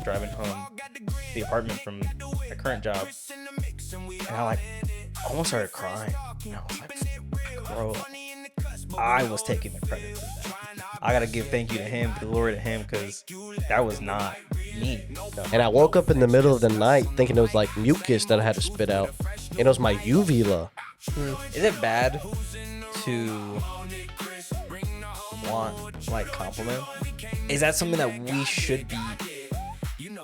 driving home to the apartment from my current job, and I like almost started crying. And I was like, bro, I was taking the credit for that. I gotta give thank you to him, glory to him, because that was not me. And I woke up in the middle of the night thinking it was like mucus that I had to spit out. And it was my uvula. Is it bad to want like compliment? Is that something that we should be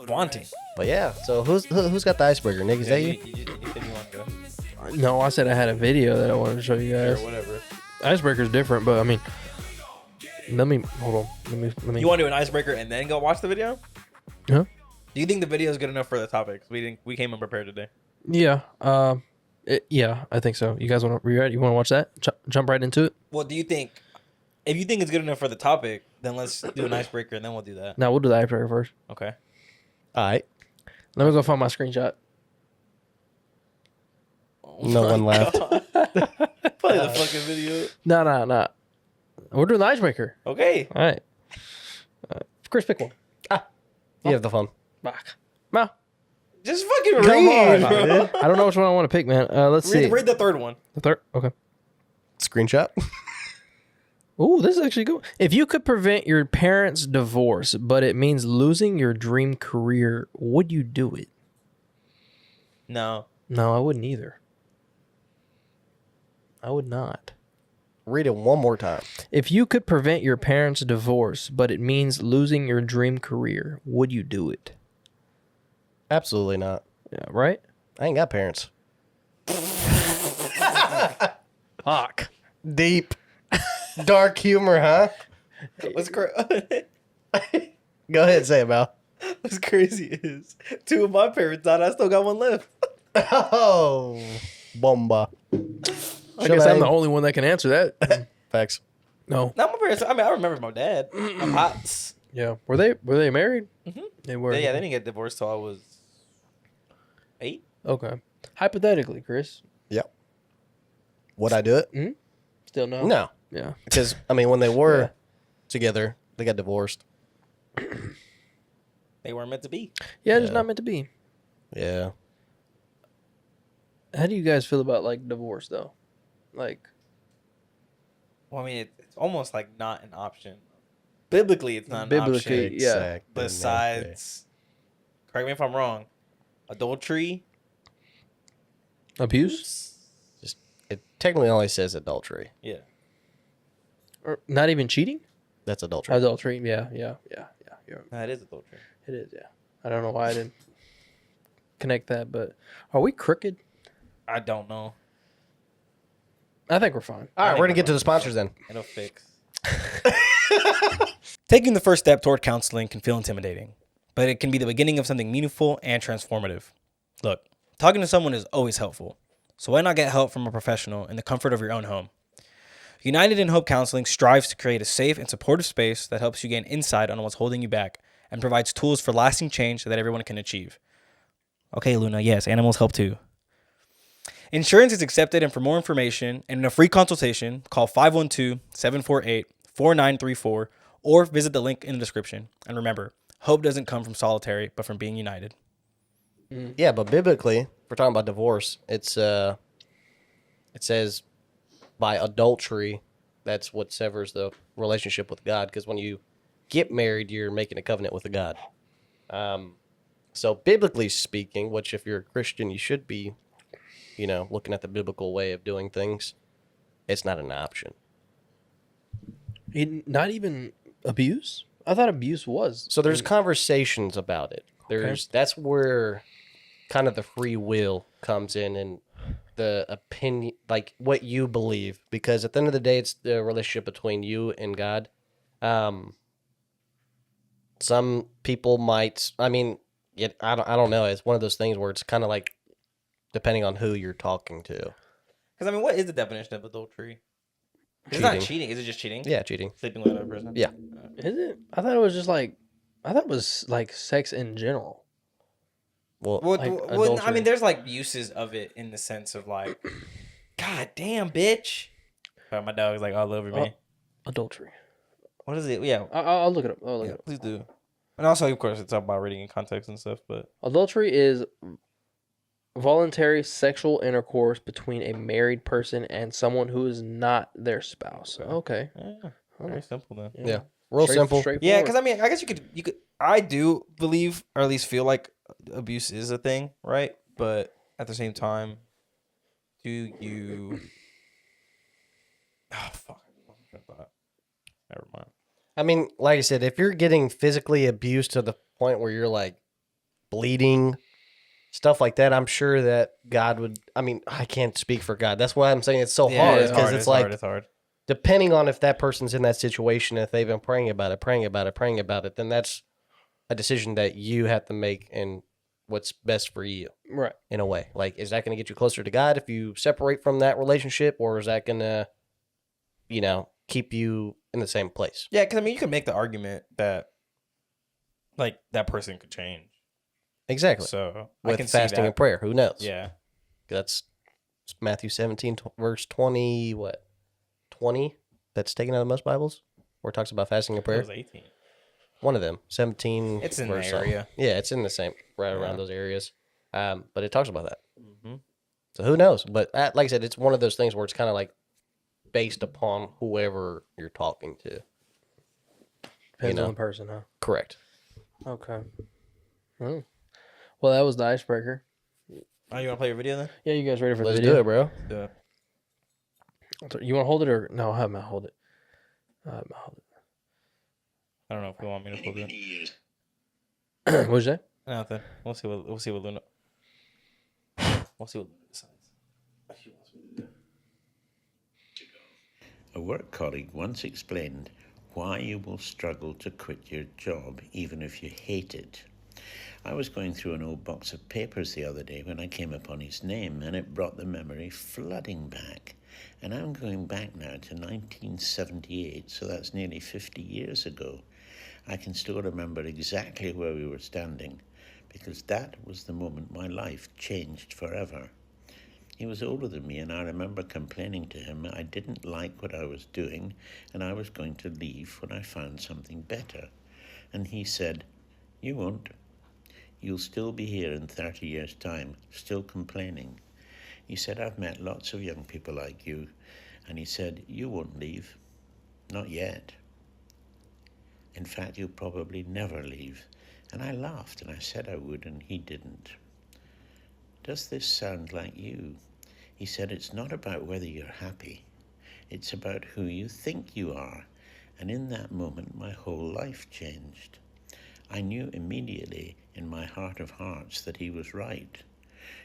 wanting? But yeah, so who's got the icebreaker, Nick? Is that you? You said you want to go. No, I said I had a video that I wanted to show you guys. Sure, whatever. Icebreaker's different, but I mean, let me hold on. Let me. You want to do an icebreaker and then go watch the video? Huh? Do you think the video is good enough for the topic? We came unprepared today. Yeah. Yeah, I think so. You guys want to read? You want to watch that? Jump right into it. Well, do you think if you think it's good enough for the topic, then let's do an icebreaker and then we'll do that. Now we'll do the icebreaker first. Okay. All right. Let me go find my screenshot. No one laughed. Play the fucking video. No. We're doing the icebreaker. Okay. All right. Chris, pick one. You have the fun. Back. No. Just fucking Come read, on, bro. dude. I don't know which one I want to pick, man. Let's see. Read the third one. The third. Okay. Screenshot. Ooh, this is actually good. If you could prevent your parents' divorce, but it means losing your dream career, would you do it? No. No, I wouldn't either. I would not. Read it one more time. If you could prevent your parents' divorce, but it means losing your dream career, would you do it? Absolutely not. Yeah, right? I ain't got parents. Fuck. Deep. Dark humor, huh? What's Go ahead, say it, Mal. What's crazy is 2 of my parents died. I still got one left. Oh, bomba. I guess I'm the only one that can answer that. Facts. No. Not my parents. I mean, I remember my dad. My pops. Yeah. Were they married? Mhm. They were. Yeah, they didn't get divorced till I was 8. Okay. Hypothetically, Chris. Yep. Would I do it? Still no. No. Yeah. Because, I mean, when they were Yeah. together, they got divorced. They weren't meant to be. Yeah, it's not meant to be. Yeah. How do you guys feel about like divorce though? Like, Well, I mean, it's almost like not an option. Biblically, it's not an Biblically, option. yeah. Exactly. Besides, correct me if I'm wrong, adultery, abuse? Just it technically only says adultery. yeah. Or not even cheating? That's adultery. Adultery. Yeah. That is adultery. It is, yeah. I don't know why I didn't connect that, but are we crooked? I don't know. I think we're fine. All right, we're gonna get to the sponsors then. It'll fix. Taking the first step toward counseling can feel intimidating, but it can be the beginning of something meaningful and transformative. Look, talking to someone is always helpful, so why not get help from a professional in the comfort of your own home? United in Hope Counseling strives to create a safe and supportive space that helps you gain insight on what's holding you back and provides tools for lasting change that everyone can achieve. Okay, Luna, yes, animals help too. Insurance is accepted, and for more information and in a free consultation, call 512-748-4934 or visit the link in the description. And remember, hope doesn't come from solitary, but from being united. Yeah, but biblically, if we're talking about divorce, it says by adultery, that's what severs the relationship with God. Because when you get married, you're making a covenant with a God. So biblically speaking, which if you're a Christian, you should be, looking at the biblical way of doing things, it's not an option. Not even abuse? I thought abuse was. So there's conversations about it. That's where kind of the free will comes in and the opinion, like what you believe, because at the end of the day, it's the relationship between you and God. Some people might, I don't know. It's one of those things where it's kind of like depending on who you're talking to. Because, what is the definition of adultery? It's not cheating. Is it just cheating? Yeah, cheating. Sleeping with another person? Yeah. Is it? I thought it was just like, I thought it was like sex in general. Well, Like adultery. There's like uses of it in the sense of like, God damn, bitch. My dog's like all over me. Adultery. What is it? Yeah. I'll look it up. Please do. And also, of course, it's about reading in context and stuff. But Adultery is voluntary sexual intercourse between a married person and someone who is not their spouse. Okay. yeah, very simple then. Yeah. Real simple. Yeah, because I mean, I guess you could. I do believe, or at least feel like abuse is a thing, right? But at the same time, do you? Oh fuck! Never mind. I mean, like I said, if you're getting physically abused to the point where you're like bleeding, stuff like that, I'm sure that God would. I mean, I can't speak for God. That's why I'm saying it's so hard, because it's like It's hard. depending on if that person's in that situation, if they've been praying about it, then that's a decision that you have to make and what's best for you. Right. In a way, like, is that going to get you closer to God if you separate from that relationship, or is that going to, keep you in the same place? Yeah, because I mean, you can make the argument that, like, that person could change. Exactly. So I With can see fasting that. and prayer, who knows? Yeah. That's Matthew 17, verse 20, what? 20? That's taken out of most Bibles? Where it talks about fasting and It prayer? was 18. One of them. 17. It's in the verse area. something. Yeah, it's in the same, right around Yeah. those areas. But it talks about that. Mm-hmm. So who knows? But like I said, it's one of those things where it's kind of like based upon whoever you're talking to. Depends know. on the person, huh? Correct. Okay. Oh. Well, that was the icebreaker. Oh, you want to play your video then? Yeah, you guys ready for Let's the video? do it, bro. Yeah. You want to hold it or no? I have Matt hold it. I don't know if you want me to hold it. What'd you say? Nothing. We'll see what Luna. We'll see what Luna decides. A work colleague once explained why you will struggle to quit your job even if you hate it. I was going through an old box of papers the other day when I came upon his name, and it brought the memory flooding back. And I'm going back now to 1978, so that's nearly 50 years ago. I can still remember exactly where we were standing, because that was the moment my life changed forever. He was older than me, and I remember complaining to him I didn't like what I was doing, and I was going to leave when I found something better. And he said, "You won't. You'll still be here in 30 years' time, still complaining." He said, "I've met lots of young people like you." And he said, "You won't leave. Not yet. In fact, you'll probably never leave." And I laughed, and I said I would, and he didn't. "Does this sound like you?" He said, "It's not about whether you're happy. It's about who you think you are." And in that moment, my whole life changed. I knew immediately in my heart of hearts that he was right.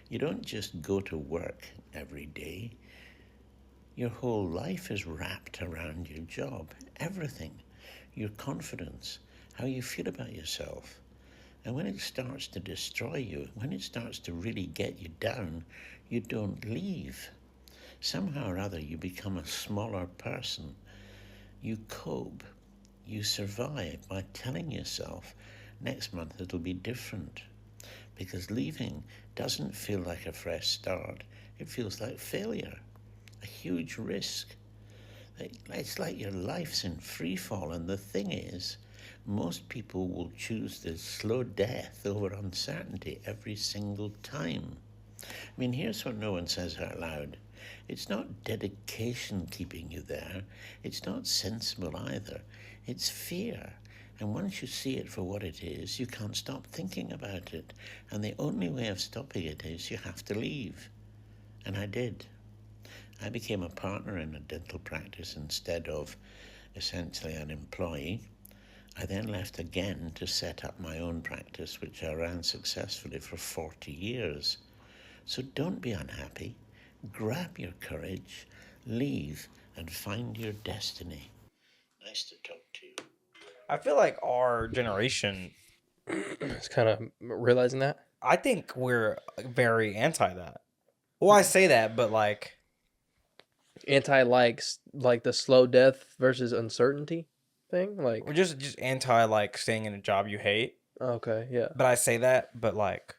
You don't just go to work every day. Your whole life is wrapped around your job. Everything. Your confidence, how you feel about yourself. And when it starts to destroy you, when it starts to really get you down, you don't leave. Somehow or other, you become a smaller person. You cope. You survive by telling yourself, next month it'll be different. Because leaving doesn't feel like a fresh start. It feels like failure, a huge risk. It's like your life's in free fall, and the thing is, most people will choose the slow death over uncertainty every single time. I mean, here's what no one says out loud. It's not dedication keeping you there. It's not sensible either. It's fear. And once you see it for what it is, you can't stop thinking about it. And the only way of stopping it is you have to leave. And I did. I became a partner in a dental practice instead of essentially an employee. I then left again to set up my own practice, which I ran successfully for 40 years. So don't be unhappy. Grab your courage, leave, and find your destiny. Nice to talk to you. I feel like our generation, It's kind of realizing that. I think we're very anti that. Well, I say that, but like, Anti likes like the slow death versus uncertainty thing. Like, we're just anti like staying in a job you hate. okay, yeah. But I say that, but like,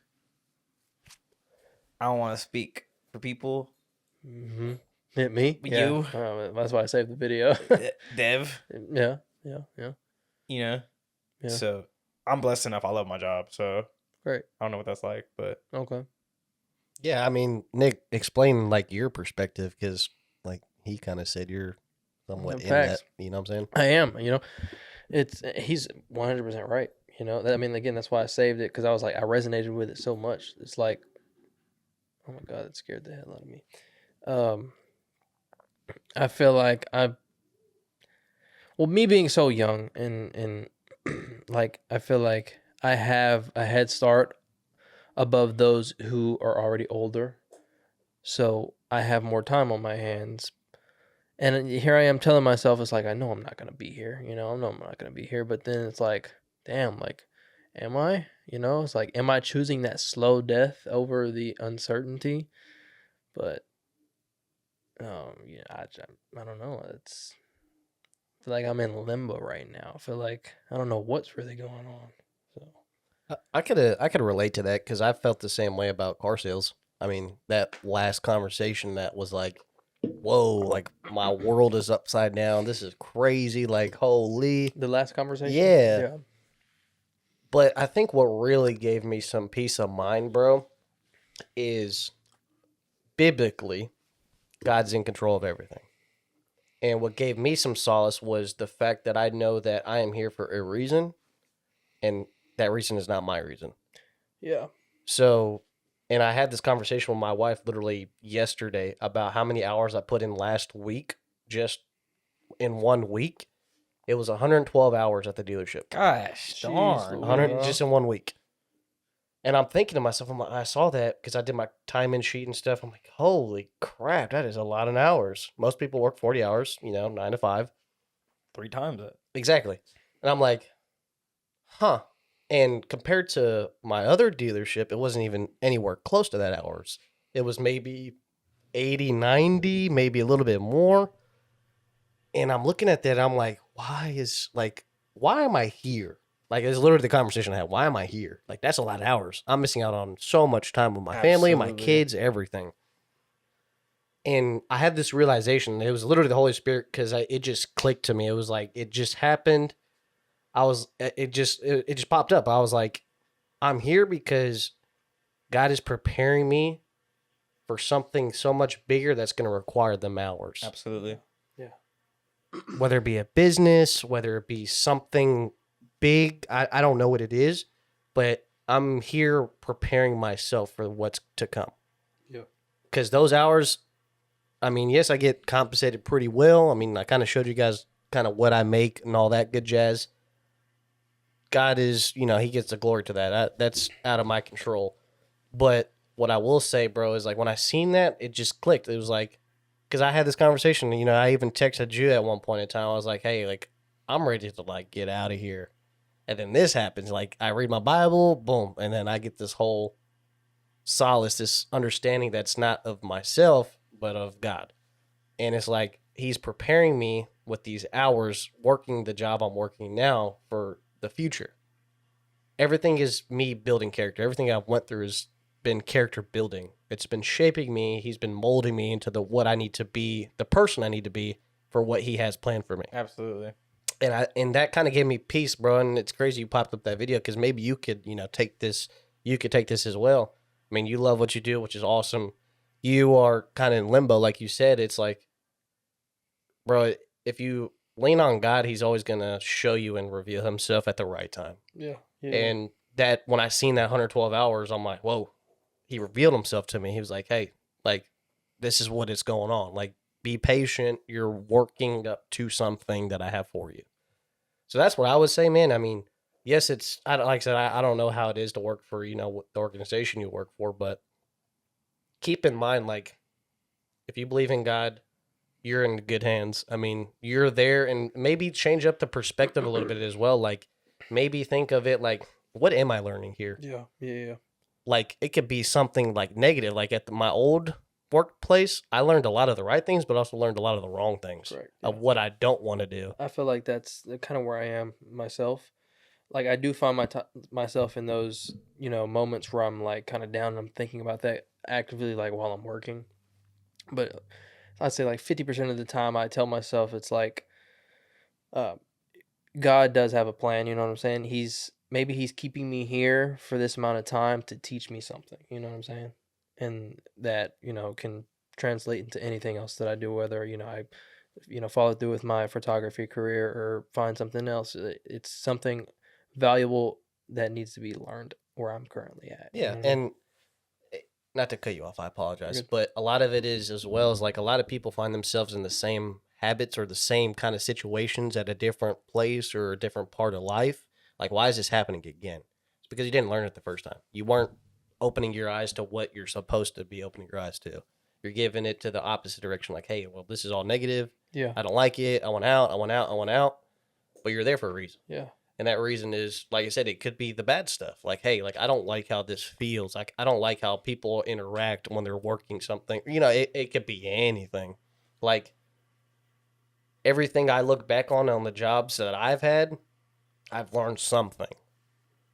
I don't want to speak for people. Mm-hmm. Hit me. You. Yeah. That's why I saved the video. Dev, yeah. you know. Yeah. So I'm blessed enough. I love my job, so Right. I don't know what that's like, but Okay. Yeah, I mean, Nick, explain like your perspective because like he kind of said you're somewhat in Facts. that. You know what I'm saying? I am. He's 100% right. I mean, again, that's why I saved it because I was like, I resonated with it so much. It's like, oh my God, it scared the hell out of me. I feel like me being so young and like, I feel like I have a head start above those who are already older. So I have more time on my hands. And here I am telling myself, it's like, I know I'm not going to be here. I know I'm not going to be here. But then it's like, damn, like, am I? It's like, am I choosing that slow death over the uncertainty? But, yeah, I don't know. I feel like I'm in limbo right now. I feel like I don't know what's really going on. So, I could relate to that because I felt the same way about car sales. I mean, that last conversation that was like, whoa, like my world is upside down. This is crazy. Like, holy. the last conversation? Yeah. But I think what really gave me some peace of mind, bro, is biblically, God's in control of everything. And what gave me some solace was the fact that I know that I am here for a reason, and that reason is not my reason. Yeah. So, and I had this conversation with my wife literally yesterday about how many hours I put in last week, just in 1 week. It was 112 hours at the dealership. gosh, Jeez darn. Louise. 100 just in 1 week. And I'm thinking to myself, I'm like, I saw that because I did my time in sheet and stuff. I'm like, holy crap, that is a lot of hours. Most people work 40 hours, 9 to 5. 3 times that. Exactly. And I'm like, huh. And compared to my other dealership, it wasn't even anywhere close to that hours. It was maybe 80, 90, maybe a little bit more. And I'm looking at that, I'm like, why am I here? Like, it's literally the conversation I had. Why am I here? Like, that's a lot of hours. I'm missing out on so much time with my family, my Absolutely. kids, everything. And I had this realization. It was literally the Holy Spirit because it just clicked to me. It was like, it just happened. It just popped up. I was like, I'm here because God is preparing me for something so much bigger that's going to require them hours. Absolutely. Whether it be a business, whether it be something big, I don't know what it is, but I'm here preparing myself for what's to come. Yeah. Because those hours, I mean, yes, I get compensated pretty well. I mean, I kind of showed you guys kind of what I make and all that good jazz. God is, he gets the glory to that. That's out of my control. But what I will say, bro, is like when I seen that, it just clicked. It was like, because I had this conversation, I even texted you at one point in time. I was like, hey, like, I'm ready to like get out of here. And then this happens. Like, I read my Bible, boom. And then I get this whole solace, this understanding that's not of myself, but of God. And it's like, he's preparing me with these hours working the job I'm working now for the future. Everything is me building character. Everything I've went through has been character building. It's been shaping me. He's been molding me into what I need to be, the person I need to be for what he has planned for me. Absolutely. And that kind of gave me peace, bro. And it's crazy you popped up that video because maybe you could, take this. You could take this as well. I mean, you love what you do, which is awesome. You are kind of in limbo, like you said. It's like, bro, if you lean on God, he's always going to show you and reveal himself at the right time. Yeah. And that when I seen that 112 hours, I'm like, whoa, he revealed himself to me. He was like, hey, like, this is what is going on. Like, be patient. You're working up to something that I have for you. So that's what I would say, man. I mean, yes, like I said, I don't know how it is to work for, the organization you work for, but keep in mind, like, if you believe in God, you're in good hands. I mean, you're there, and maybe change up the perspective a little bit as well. Like, maybe think of it like, what am I learning here? Yeah. Like, it could be something like negative. Like at my old workplace, I learned a lot of the right things, but also learned a lot of the wrong things Correct. of what I don't want to do. I feel like that's kind of where I am myself. Like, I do find myself in those, moments where I'm like kind of down and I'm thinking about that actively, like while I'm working. But I'd say like 50% of the time I tell myself it's like, God does have a plan. You know what I'm saying? He's maybe he's keeping me here for this amount of time to teach me something, you know what I'm saying? And that, can translate into anything else that I do, whether, I, follow through with my photography career or find something else. It's something valuable that needs to be learned where I'm currently at. you Yeah, know what I mean? and not to cut you off, I apologize, You're good. but a lot of it is as well as like a lot of people find themselves in the same habits or the same kind of situations at a different place or a different part of life. Like, why is this happening again? It's because you didn't learn it the first time. You weren't opening your eyes to what you're supposed to be opening your eyes to. You're giving it to the opposite direction. Like, hey, well, this is all negative. Yeah. I don't like it. I want out. I want out. I want out. But you're there for a reason. Yeah. And that reason is, like I said, it could be the bad stuff. Like, hey, like I don't like how this feels. Like I don't like how people interact when they're working something. It could be anything. Like everything I look back on the jobs that I've had, I've learned something.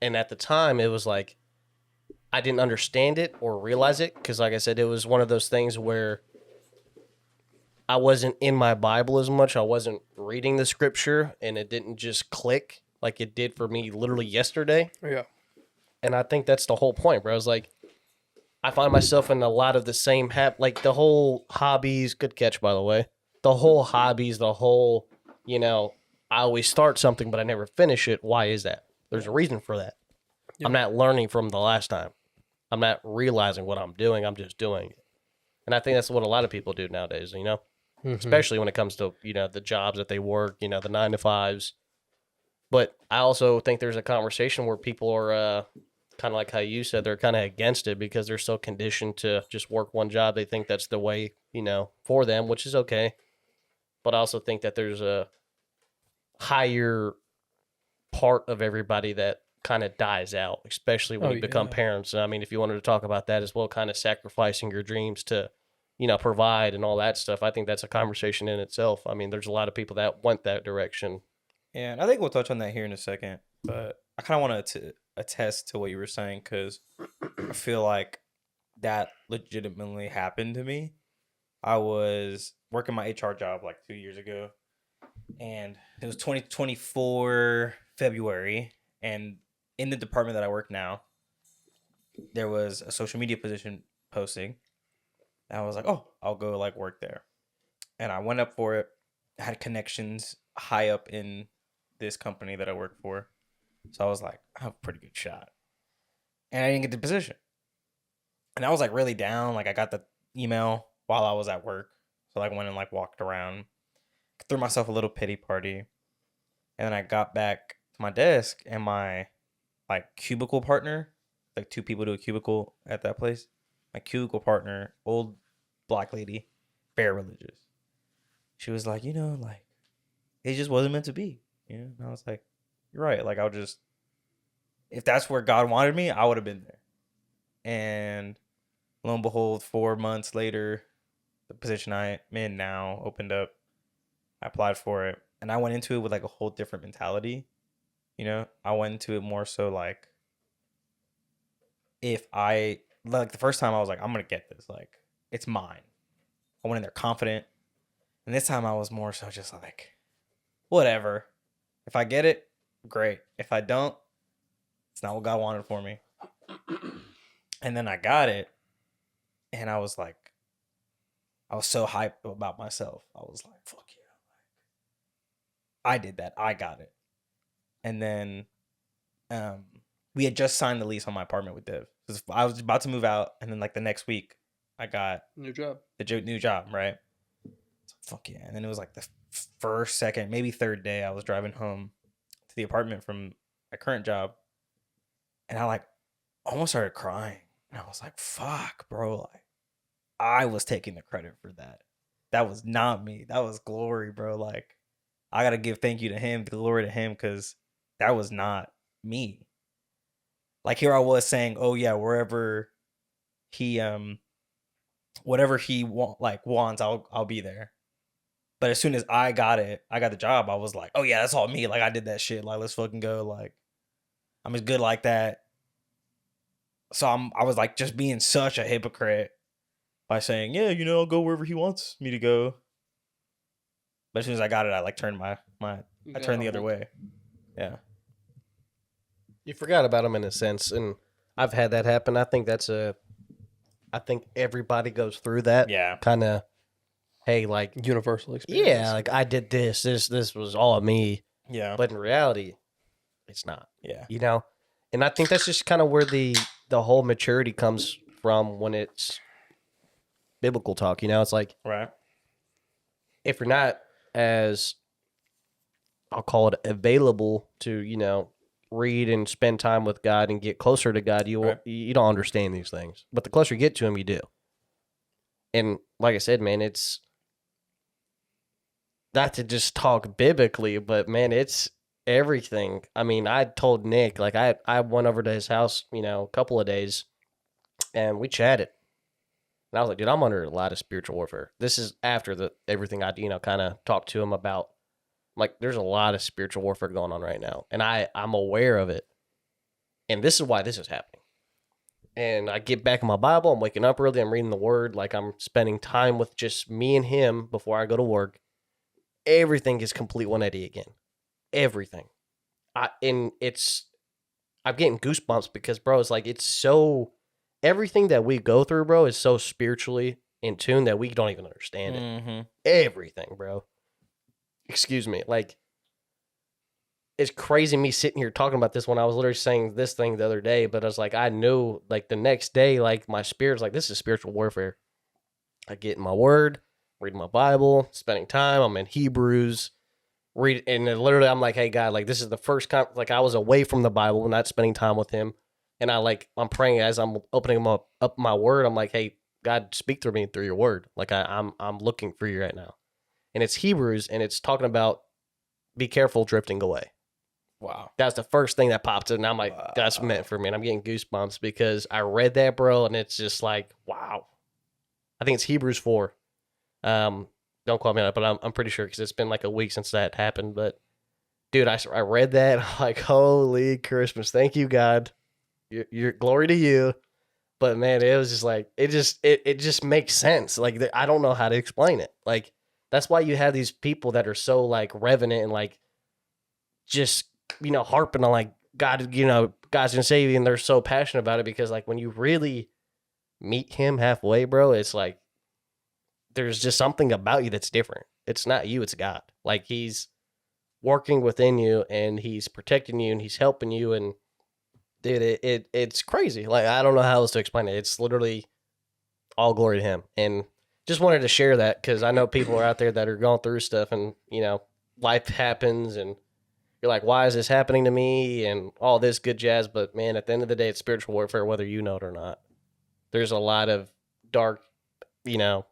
And at the time, it was like I didn't understand it or realize it because, like I said, it was one of those things where I wasn't in my Bible as much. I wasn't reading the scripture, and it didn't just click like it did for me literally yesterday. Yeah. And I think that's the whole point, bro. I was like, I find myself in a lot of the same like the whole hobbies. Good catch, by the way. The whole hobbies, the whole, I always start something, but I never finish it. Why is that? There's a reason for that. Yeah. I'm not learning from the last time. I'm not realizing what I'm doing. I'm just doing it. And I think that's what a lot of people do nowadays, especially when it comes to, the jobs that they work, the 9-to-5s. But I also think there's a conversation where people are kind of like how you said, they're kind of against it because they're so conditioned to just work one job. They think that's the way, for them, which is okay. But I also think that there's a higher part of everybody that kind of dies out, especially when you become parents. And I mean, if you wanted to talk about that as well, kind of sacrificing your dreams to, provide and all that stuff, I think that's a conversation in itself. I mean, there's a lot of people that went that direction. And I think we'll touch on that here in a second. But I kind of want to attest to what you were saying because I feel like that legitimately happened to me. I was working my HR job like 2 years ago, and it was 2024 February. And in the department that I work now, there was a social media position posting. And I was like, oh, I'll go like work there. And I went up for it. I had connections high up in this company that I work for. So I was like, I have a pretty good shot. And I didn't get the position. And I was like really down. Like I got the email while I was at work. So like went and like walked around, threw myself a little pity party. And then I got back to my desk and my like cubicle partner, like two people do a cubicle at that place. My cubicle partner, old black lady, very religious. She was like, like it just wasn't meant to be. And I was like, you're right. Like if that's where God wanted me, I would have been there. And lo and behold, 4 months later, the position I'm in now opened up. I applied for it. And I went into it with like a whole different mentality. I went into it more so like, the first time I was like, I'm going to get this. Like, it's mine. I went in there confident. And this time I was more so just like, whatever. If I get it, great. If I don't, it's not what God wanted for me. And then I got it. And I was so hyped about myself. I was like, fuck yeah. I did that. I got it. And then we had just signed the lease on my apartment with Div. I was about to move out. And then like the next week, I got New job. the new job, right? So fuck yeah. And then it was like the first, second, maybe third day I was driving home to the apartment from my current job. And I like almost started crying. And I was like, fuck, bro. Like I was taking the credit for that. That was not me. That was glory, bro. Like I got to give thank you to him, glory to him, because that was not me. Like here I was saying, oh yeah, wherever he whatever he wants, I'll be there. But as soon as I got the job, I was like, oh yeah, that's all me. Like I did that shit. Like let's fucking go. Like I'm as good like that. So I was like just being such a hypocrite by saying, yeah, I'll go wherever he wants me to go. But as soon as I got it, I like turned I turned the other way. Yeah. You forgot about them in a sense, and I've had that happen. I think everybody goes through that. Yeah. Kind of, hey, like, Universal experience. yeah, like I did this. This was all of me. Yeah. But in reality, it's not. Yeah. You know, and I think that's just kind of where the whole maturity comes from when it's biblical talk. You know, it's like Right. if you're not as, I'll call it, available to, you know, read and spend time with God and get closer to God, Right. you don't understand these things. But the closer you get to Him, you do. And like I said, man, it's not to just talk biblically, but man, it's everything. I mean, I told Nick, like I went over to his house, you know, a couple of days, and we chatted. And I was like, dude, I'm under a lot of spiritual warfare. This is after everything I, you know, kind of talked to him about. Like, there's a lot of spiritual warfare going on right now, and I'm aware of it. And this is why this is happening. And I get back in my Bible. I'm waking up early. I'm reading the Word. Like, I'm spending time with just me and Him before I go to work. Everything is complete 180 again. Everything. I'm getting goosebumps because, bro, it's like, it's so, everything that we go through, bro, is so spiritually in tune that we don't even understand it. Mm-hmm. Everything, bro. Excuse me. Like, it's crazy me sitting here talking about this when I was literally saying this thing the other day, but I was like, I knew, like, the next day, like, my spirit's like, this is spiritual warfare. I get in my word, reading my Bible, spending time. I'm in Hebrews, and then literally I'm like, hey, God, like, this is the first time, like, I was away from the Bible, not spending time with Him. And I'm praying as I'm opening up my word. I'm like, hey, God, speak through me through your word. Like, I'm looking for you right now. And it's Hebrews, and it's talking about be careful drifting away. Wow. That's the first thing that popped in. And I'm like, that's meant for me. And I'm getting goosebumps because I read that, bro, and it's just like, wow. I think it's Hebrews 4. Don't quote me on it, but I'm pretty sure because it's been like a week since that happened. But, dude, I read that. I'm like, holy Christmas. Thank you, God. Your glory to you. But, man, it was just like, it just makes sense. Like, I don't know how to explain it. Like, that's why you have these people that are so, like, revenant and, like, just, you know, harping on, like, God, you know, God's gonna save you, and they're so passionate about it because, like, when you really meet Him halfway, bro, it's like there's just something about you that's different. It's not you, it's God. Like, He's working within you, and He's protecting you, and He's helping you, and dude, it's crazy. Like, I don't know how else to explain it. It's literally all glory to Him. And just wanted to share that because I know people are out there that are going through stuff, and, you know, life happens, and you're like, why is this happening to me? And all this good jazz. But, man, at the end of the day, it's spiritual warfare, whether you know it or not. There's a lot of dark, you know,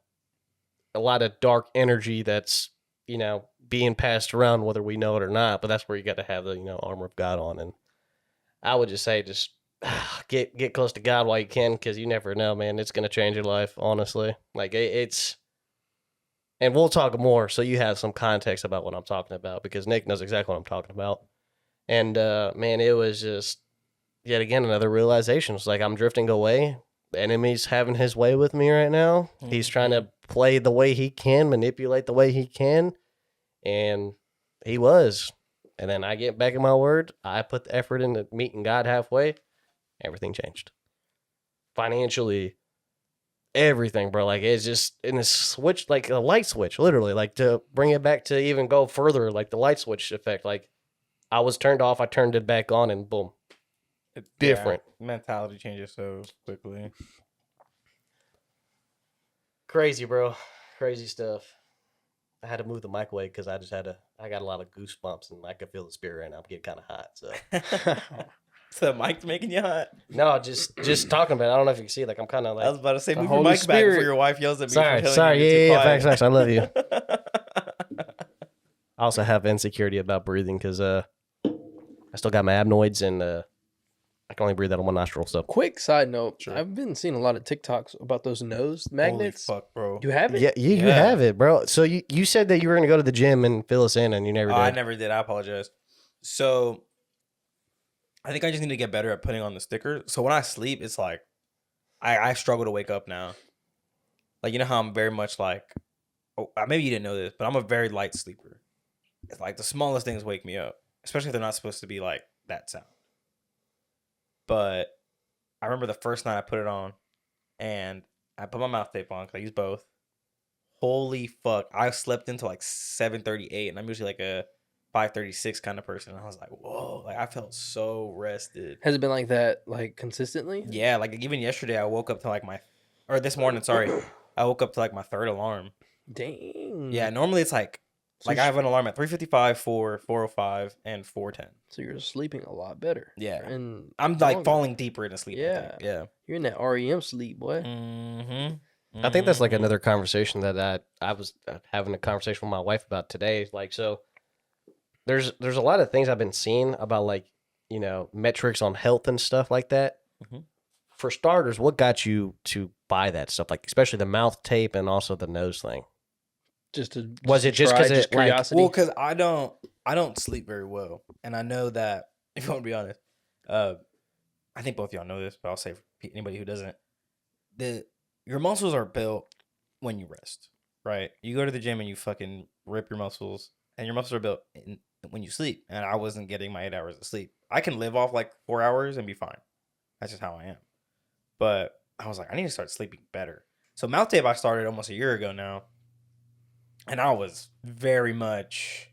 a lot of dark energy that's, you know, being passed around, whether we know it or not. But that's where you got to have the, you know, armor of God on. And I would just say, just get close to God while you can, because you never know, man. It's going to change your life, honestly. Like, it's, and we'll talk more so you have some context about what I'm talking about, because Nick knows exactly what I'm talking about. And, man, it was just, yet again, another realization. It's like, I'm drifting away. The enemy's having his way with me right now. Mm-hmm. He's trying to play the way he can, manipulate the way he can. And he was. And then I get back in my word. I put the effort into meeting God halfway. Everything changed. Financially, everything, bro. Like, it's just in a switch, like a light switch, literally. Like, to bring it back to even go further, like the light switch effect. Like, I was turned off, I turned it back on, and boom. Different. Yeah, mentality changes so quickly. Crazy, bro. Crazy stuff. I had to move the mic away because I got a lot of goosebumps, and I could feel the spirit right now. I'm getting kind of hot, so. So the mic's making you hot? No, just talking about it. I don't know if you can see. Like, I'm kind of like. I was about to say, move your Holy mic back Spirit. before your wife yells at me. Sorry. Yeah. Facts. I love you. I also have insecurity about breathing because I still got my adenoids, and I can only breathe out of one nostril. So. Quick side note: Sure. I've been seeing a lot of TikToks about those nose magnets. Holy fuck, bro. You have it? Yeah, you have it, bro. So you said that you were going to go to the gym and fill us in, and you never did. I never did. I apologize. So I think I just need to get better at putting on the sticker. So when I sleep, it's like I struggle to wake up now. Like, you know how I'm very much like, oh, maybe you didn't know this, but I'm a very light sleeper. It's like the smallest things wake me up, especially if they're not supposed to be like that sound. But I remember the first night I put it on, and I put my mouth tape on because I use both. Holy fuck! I slept until like 7:38, and I'm usually like a 5:36 kind of person. And I was like, whoa! Like I felt so rested. Has it been like that, like consistently? Yeah, like even yesterday, I woke up to like or this morning, sorry, I woke up to like my third alarm. Dang. Yeah, normally it's like So I have an alarm at 3:55, 4:05, and 4:10. So you're sleeping a lot better. Yeah. And I'm like longer. falling deeper into sleep. Yeah. Yeah. You're in that REM sleep, boy. Mm-hmm. I think that's like another conversation that I was having a conversation with my wife about today. Like, so there's a lot of things I've been seeing about like, you know, metrics on health and stuff like that. Mhm. For starters, what got you to buy that stuff? Like, especially the mouth tape and also the nose thing. Was it just try, 'cause it, like- curiosity? Well, because I don't sleep very well, and I know that if you want to be honest, I think both of y'all know this, but I'll say for anybody who doesn't, your muscles are built when you rest, right? You go to the gym and you fucking rip your muscles, and your muscles are built when you sleep. And I wasn't getting my 8 hours of sleep. I can live off like 4 hours and be fine. That's just how I am. But I was like, I need to start sleeping better. So mouth tape I started almost a year ago now. And I was very much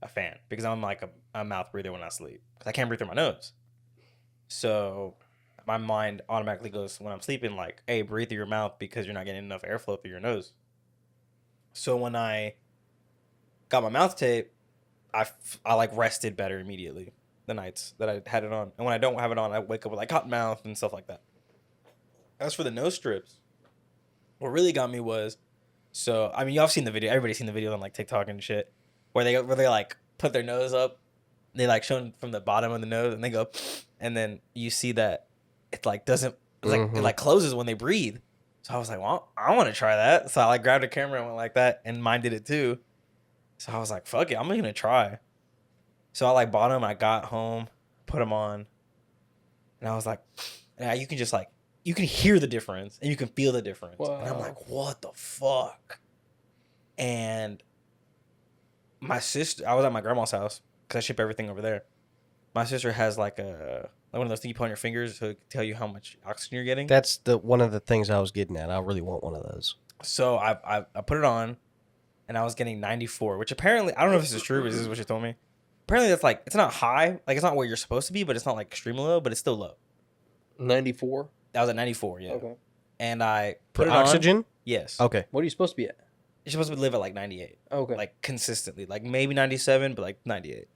a fan because I'm like a mouth breather when I sleep because I can't breathe through my nose. So my mind automatically goes when I'm sleeping like, hey, breathe through your mouth because you're not getting enough airflow through your nose. So when I got my mouth tape, I like rested better immediately the nights that I had it on. And when I don't have it on, I wake up with like cotton mouth and stuff like that. As for the nose strips, what really got me was, so I mean, y'all have seen the video. Everybody's seen the video on like TikTok and shit, where they like put their nose up, they like show them from the bottom of the nose, and they go, and then you see that it like doesn't, it's like it like closes when they breathe. So I was like, well, I want to try that. So I like grabbed a camera and went like that, and mine did it too. So I was like, fuck it, I'm gonna try. So I like bought them. I got home, put them on, and I was like, yeah, you can just like. You can hear the difference and you can feel the difference. Wow. And I'm like, what the fuck? And my sister, I was at my grandma's house because I ship everything over there. My sister has like one of those things you put on your fingers to tell you how much oxygen you're getting. That's one of the things I was getting at. I really want one of those. So I put it on and I was getting 94, which apparently, I don't know if this is true, but this is what she told me. Apparently that's like, it's not high. Like it's not where you're supposed to be, but it's not like extremely low, but it's still low. 94. I was at 94, yeah. Okay. And I For put it on. oxygen? Yes. Okay. What are you supposed to be at? You're supposed to live at like 98. Okay. Like consistently. Like maybe 97, but like 98.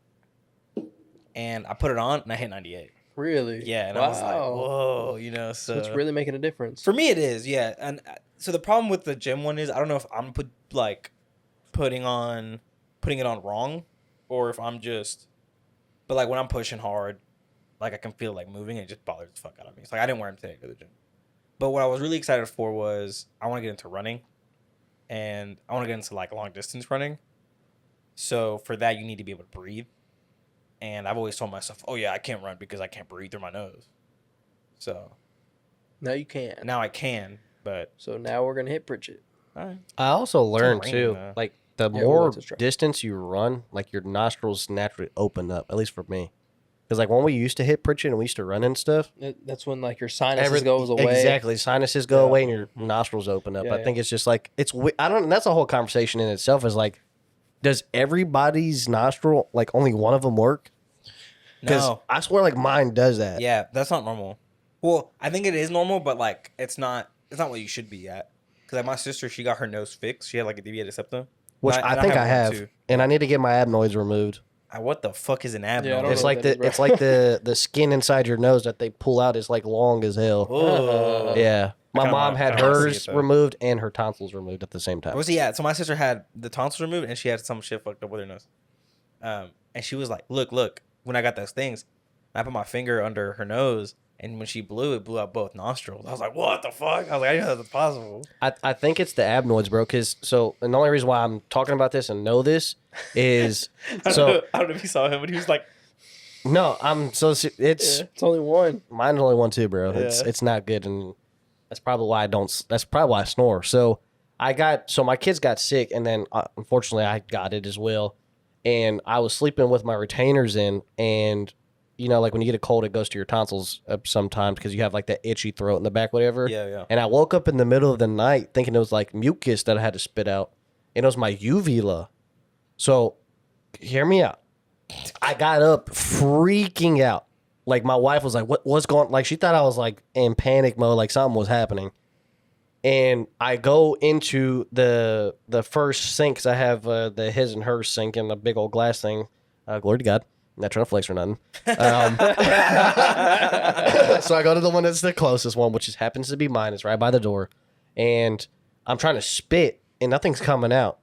And I put it on and I hit 98. Really? Yeah. And I was like, whoa, you know, So it's really making a difference. For me, it is, yeah. And so the problem with the gym one is I don't know if I'm putting it on wrong or if I'm just, but like when I'm pushing hard, like I can feel like moving and it just bothers the fuck out of me. It's like I didn't wear them today to the gym. But what I was really excited for was I want to get into running and I want to get into like long distance running. So for that, you need to be able to breathe. And I've always told myself, oh yeah, I can't run because I can't breathe through my nose. So Now you can. now I can, but So now we're going to hit Pritchett. all right. I also learned raining, too, though. like the Yeah, more let's try. distance you run, like your nostrils naturally open up. At least for me, because like when we used to hit Pritchett and we used to run and stuff, That's when like your sinuses goes away. Exactly, sinuses go Yeah. away and your nostrils open up. Yeah, I think it's just like I don't. That's a whole conversation in itself. Is like, does everybody's nostril like only one of them work? Because No. I swear, like mine does that. Yeah, that's not normal. Well, I think it is normal, but like it's not what you should be at. Because like my sister, she got her nose fixed. She had like a deviated septum. Which And I think I one have, too. and I need to get my adenoids removed. What the fuck is an I abdomen? don't It's know like what that is, bro. it's like the skin inside your nose that they pull out is like long as hell. Oh. Yeah, my kinda mom wanna- had kinda wanna see hers it, though. removed and her tonsils removed at the same time. Was yeah. So my sister had the tonsils removed, and she had some shit fucked up with her nose. And she was like, "Look." When I got those things, I put my finger under her nose, and when she blew, it blew out both nostrils. I was like, "What the fuck?" I was like, "I didn't know that's possible." I think it's the adenoids, bro. Because and the only reason why I'm talking about this and know this is I so don't know if you saw him, but he was like, no, I'm so it's It's only one. mine's only one too, bro. Yeah. It's not good, and that's probably why I don't. That's probably why I snore. So my kids got sick, and then unfortunately I got it as well, and I was sleeping with my retainers in, and you know, like when you get a cold, it goes to your tonsils sometimes because you have like that itchy throat in the back, whatever. Yeah, yeah. And I woke up in the middle of the night thinking it was like mucus that I had to spit out, and it was my uvula. So, hear me out. I got up freaking out. Like my wife was like, what's going on? Like she thought I was like in panic mode, like something was happening. And I go into the first sink because I have the his and hers sink and the big old glass thing. Glory to God. I'm not trying to flex or nothing. So I go to the one that's the closest one, which happens to be mine. It's right by the door. And I'm trying to spit and nothing's coming out.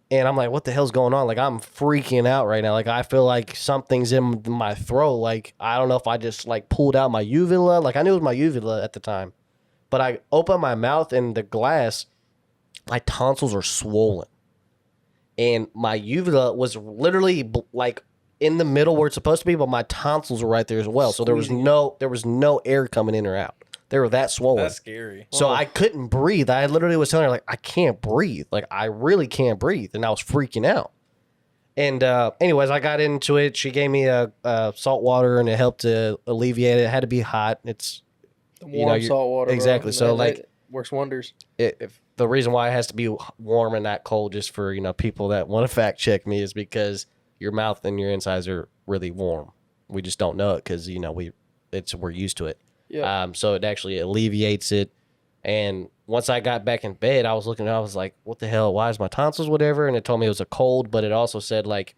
And I'm like, what the hell's going on? Like, I'm freaking out right now. Like, I feel like something's in my throat. Like, I don't know if I just, like, pulled out my uvula. Like, I knew it was my uvula at the time. But I opened my mouth and the glass, my tonsils are swollen. And my uvula was literally, like, in the middle where it's supposed to be, but my tonsils were right there as well. So there was no air coming in or out. They were that swollen. That's scary. So I couldn't breathe. I literally was telling her, like, I can't breathe. Like, I really can't breathe. And I was freaking out. And anyways, I got into it. She gave me salt water, and it helped to alleviate it. It had to be hot. It's The warm salt water. Exactly. Bro. So, That like, works wonders. if the reason why it has to be warm and not cold, just for, you know, people that want to fact check me, is because your mouth and your insides are really warm. We just don't know it because, you know, we're used to it. Yeah. So it actually alleviates it. And once I got back in bed, I was looking, I was like, what the hell? Why is my tonsils, whatever? And it told me it was a cold, but it also said, like,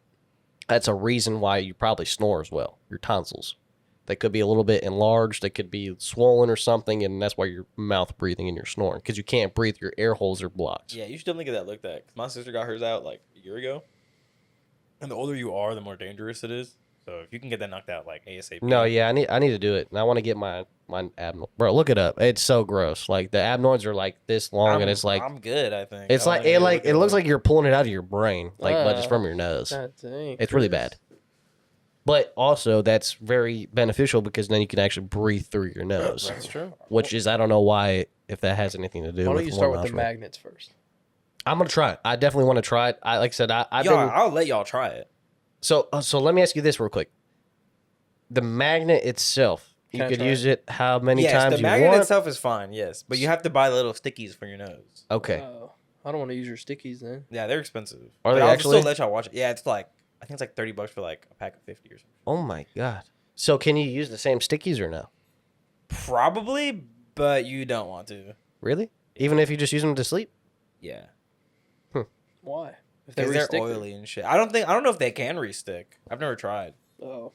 that's a reason why you probably snore as well, your tonsils. They could be a little bit enlarged. They could be swollen or something, and that's why your mouth breathing and you're snoring. Because you can't breathe, your air holes are blocked. Yeah, you should definitely get that looked at. 'Cause my sister got hers out like a year ago. And the older you are, the more dangerous it is. So if you can get that knocked out like ASAP. No, yeah, I need to do it. And I want to get my abdomen. Bro, look it up. It's so gross. Like, the adenoids are like this long, and it's like, I'm good, I think. it's I like, don't think it looks like you're pulling it out of your brain, like, but it's from your nose. God dang, It's really Chris. bad. But also, that's very beneficial because then you can actually breathe through your nose, That's true. which is, I don't know why, if that has anything to do Why with don't you start one with the nostril. magnets first? I'm going to try it. I definitely want to try it. Like I said, I've Yo, been... I'll let y'all try it. So let me ask you this real quick. The magnet itself, you Can I could try use it how many Yes, times the you magnet want? itself is fine, yes. But you have to buy little stickies for your nose. Okay. I don't want to use your stickies then. Yeah, they're expensive. Are But they I'll actually? still let y'all watch it. Yeah, it's like, I think it's like $30 for like a pack of 50 or something. Oh my God. So can you use the same stickies or no? Probably, but you don't want to. Really? Even if you just use them to sleep? Yeah. Why? If Because they're re-stick oily and shit. I don't know if they can re-stick. I've never tried. Oh,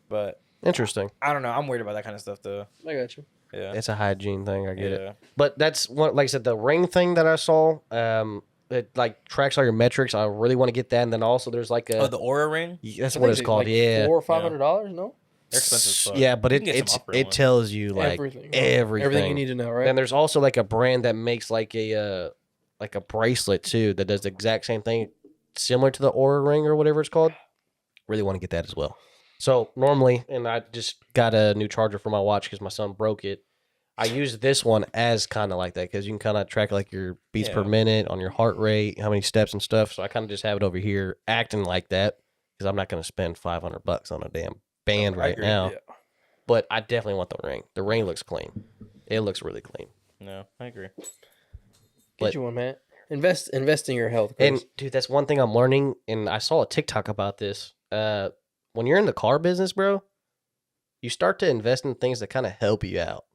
But Interesting. I don't know. I'm worried about that kind of stuff though. I got you. Yeah. It's a hygiene thing. I get yeah. it. But that's what, like I said, the ring thing that I saw. It like tracks all your metrics. I really want to get that. And then also there's like a Oh, the Aura ring? that's I what think it's it's called. like Yeah. $400 or $500. No, They're expensive as fuck. Yeah, but You can get some off-brand it ones. tells you like everything. everything. you need to know, right? And there's also like a brand that makes like a bracelet too that does the exact same thing, similar to the Aura ring or whatever it's called. Really want to get that as well. So normally, and I just got a new charger for my watch because my son broke it. I use this one as kind of like that because you can kind of track like your beats per Yeah. minute on your heart rate, how many steps and stuff. So I kind of just have it over here acting like that because I'm not going to spend $500 on a damn band I right agree. now. Yeah. But I definitely want the ring. The ring looks clean. It looks really clean. No, I agree. Get But- you one, man. Invest in your health. And Chris. dude, that's one thing I'm learning. And I saw a TikTok about this. When you're in the car business, bro, you start to invest in things that kind of help you out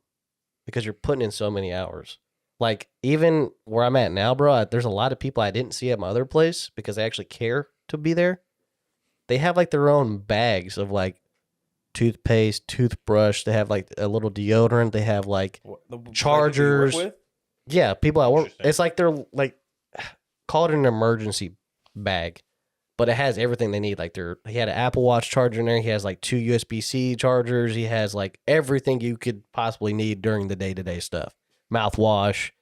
because you're putting in so many hours. Like even where I'm at now, bro, there's a lot of people I didn't see at my other place because they actually care to be there. They have like their own bags of like toothpaste, toothbrush. They have like a little deodorant. They have like The Chargers. With? yeah, people at work. Interesting. It's like they're like call it an emergency bag, but it has everything they need. Like he had an Apple Watch charger in there. He has like 2 USB-C chargers. He has like everything you could possibly need during the day-to-day stuff. Mouthwash,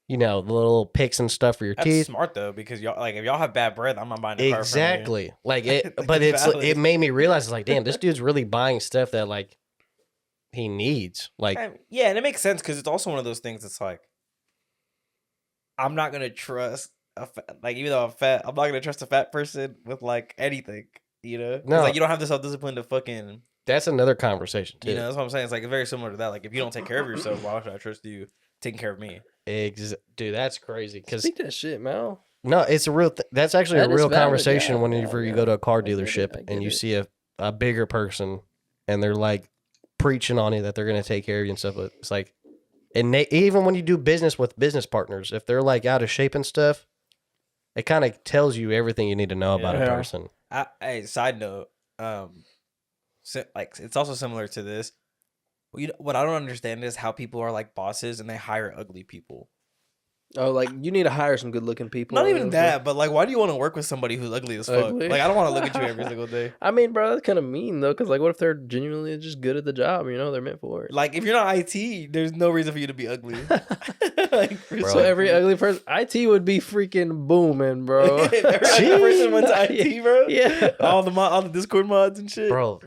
the little picks and stuff for your That's teeth. smart though, because y'all like if y'all have bad breath, I'm not buying a car from you. Exactly. Like it, Like, but valid. it made me realize it's like, damn, this dude's really buying stuff that like he needs. Like, Yeah, and it makes sense because it's also one of those things that's like, I'm not gonna trust even though I'm fat, I'm not gonna trust a fat person with like anything, 'Cause, No. like you don't have the self discipline to fucking That's another conversation too. You know, that's what I'm saying. It's like very similar to that. Like, if you don't take care of yourself, why should I trust you taking care of me? Dude, that's crazy. Because Speak that shit, Mal. no, it's a real. That's actually That a is real valid, conversation yeah, whenever yeah, you yeah. go to a car I get it, dealership I get and you it. see a bigger person, and they're like preaching on you that they're gonna take care of you and stuff. But it's like, and even when you do business with business partners, if they're like out of shape and stuff, it kind of tells you everything you need to know about a Yeah. person. Side note, like it's also similar to this. What I don't understand is how people are like bosses and they hire ugly people. Oh, like you need to hire some good-looking people. Not even that, but like, why do you want to work with somebody who's ugly as fuck? Ugly? Like, I don't want to look at you every single day. I mean, bro, that's kind of mean though, because like, what if they're genuinely just good at the job? You know, they're meant for it. Like, if you're not IT, there's no reason for you to be ugly. Like, So every ugly person, IT would be freaking booming, bro. if every ugly person went to IT, bro. Yeah. All the Discord mods and shit, Bro,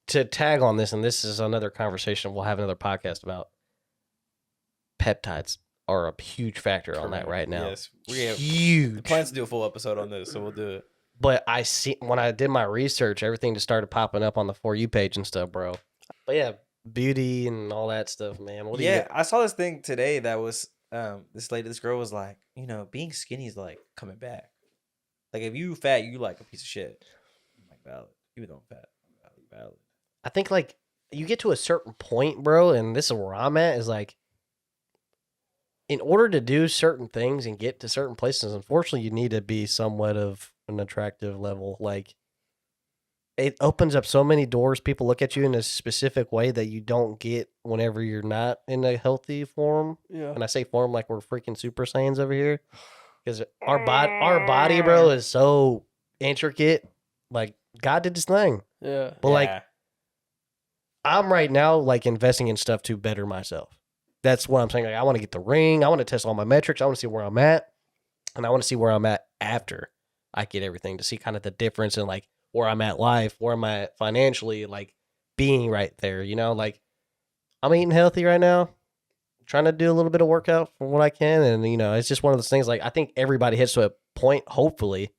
to tag on this, and this is another conversation we'll have another podcast about. Peptides are a huge factor on that right now. Yes, we have Huge. plans to do a full episode on this, so we'll do it. But I see when I did my research, everything just started popping up on the For You page and stuff, bro. But yeah, beauty and all that stuff, man. What do you? I saw this thing today that was this girl was like, being skinny is like coming back. Like, if you fat, you like a piece of shit. I'm like, valid. Even though I'm fat, valid. I think like you get to a certain point, bro, and this is where I'm at, is like in order to do certain things and get to certain places, unfortunately, you need to be somewhat of an attractive level. Like it opens up so many doors. People look at you in a specific way that you don't get whenever you're not in a healthy form. Yeah. And I say form like we're freaking Super Saiyans over here, because our body, bro, is so intricate. Like God did this thing, Yeah. but like I'm right now like investing in stuff to better myself. That's what I'm saying. Like I want to get the ring. I want to test all my metrics. I want to see where I'm at, and I want to see where I'm at after I get everything, to see kind of the difference in like where I'm at life, where I'm at financially, like being right there. Like I'm eating healthy right now, trying to do a little bit of workout from what I can, and it's just one of those things. Like I think everybody hits to a point, hopefully,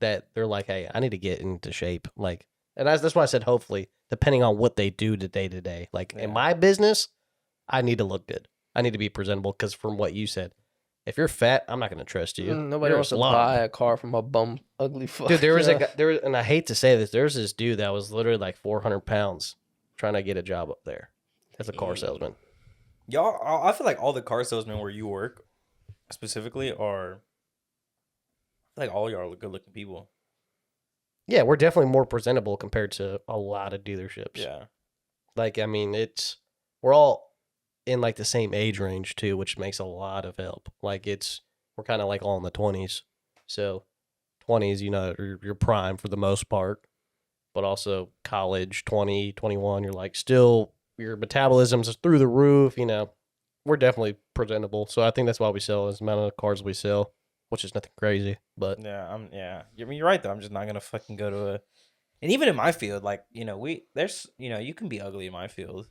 that they're like, hey, I need to get into shape. Like, and that's why I said hopefully, depending on what they do to day. Like in my business, I need to look good. I need to be presentable, because from what you said, if you're fat, I'm not going to trust you. Nobody You're a wants to slob. buy a car from a bum ugly fuck. Dude, there was Yeah. and I hate to say this, there's this dude that was literally like 400 pounds trying to get a job up there as a car salesman. Y'all, I feel like all the car salesmen where you work, specifically, I feel like all y'all are good looking people. Yeah, we're definitely more presentable compared to a lot of dealerships. Yeah. Like, I mean, we're all in like the same age range too, which makes a lot of help. Like we're kind of like all in the 20s. So 20s, you're prime for the most part, but also college, 20, 21, you're like still, your metabolism's through the roof, we're definitely presentable. So I think that's why we sell as amount of cars we sell, which is nothing crazy, but Yeah, I mean, you're right though. I'm just not gonna fucking go to and even in my field, like, there's you can be ugly in my field.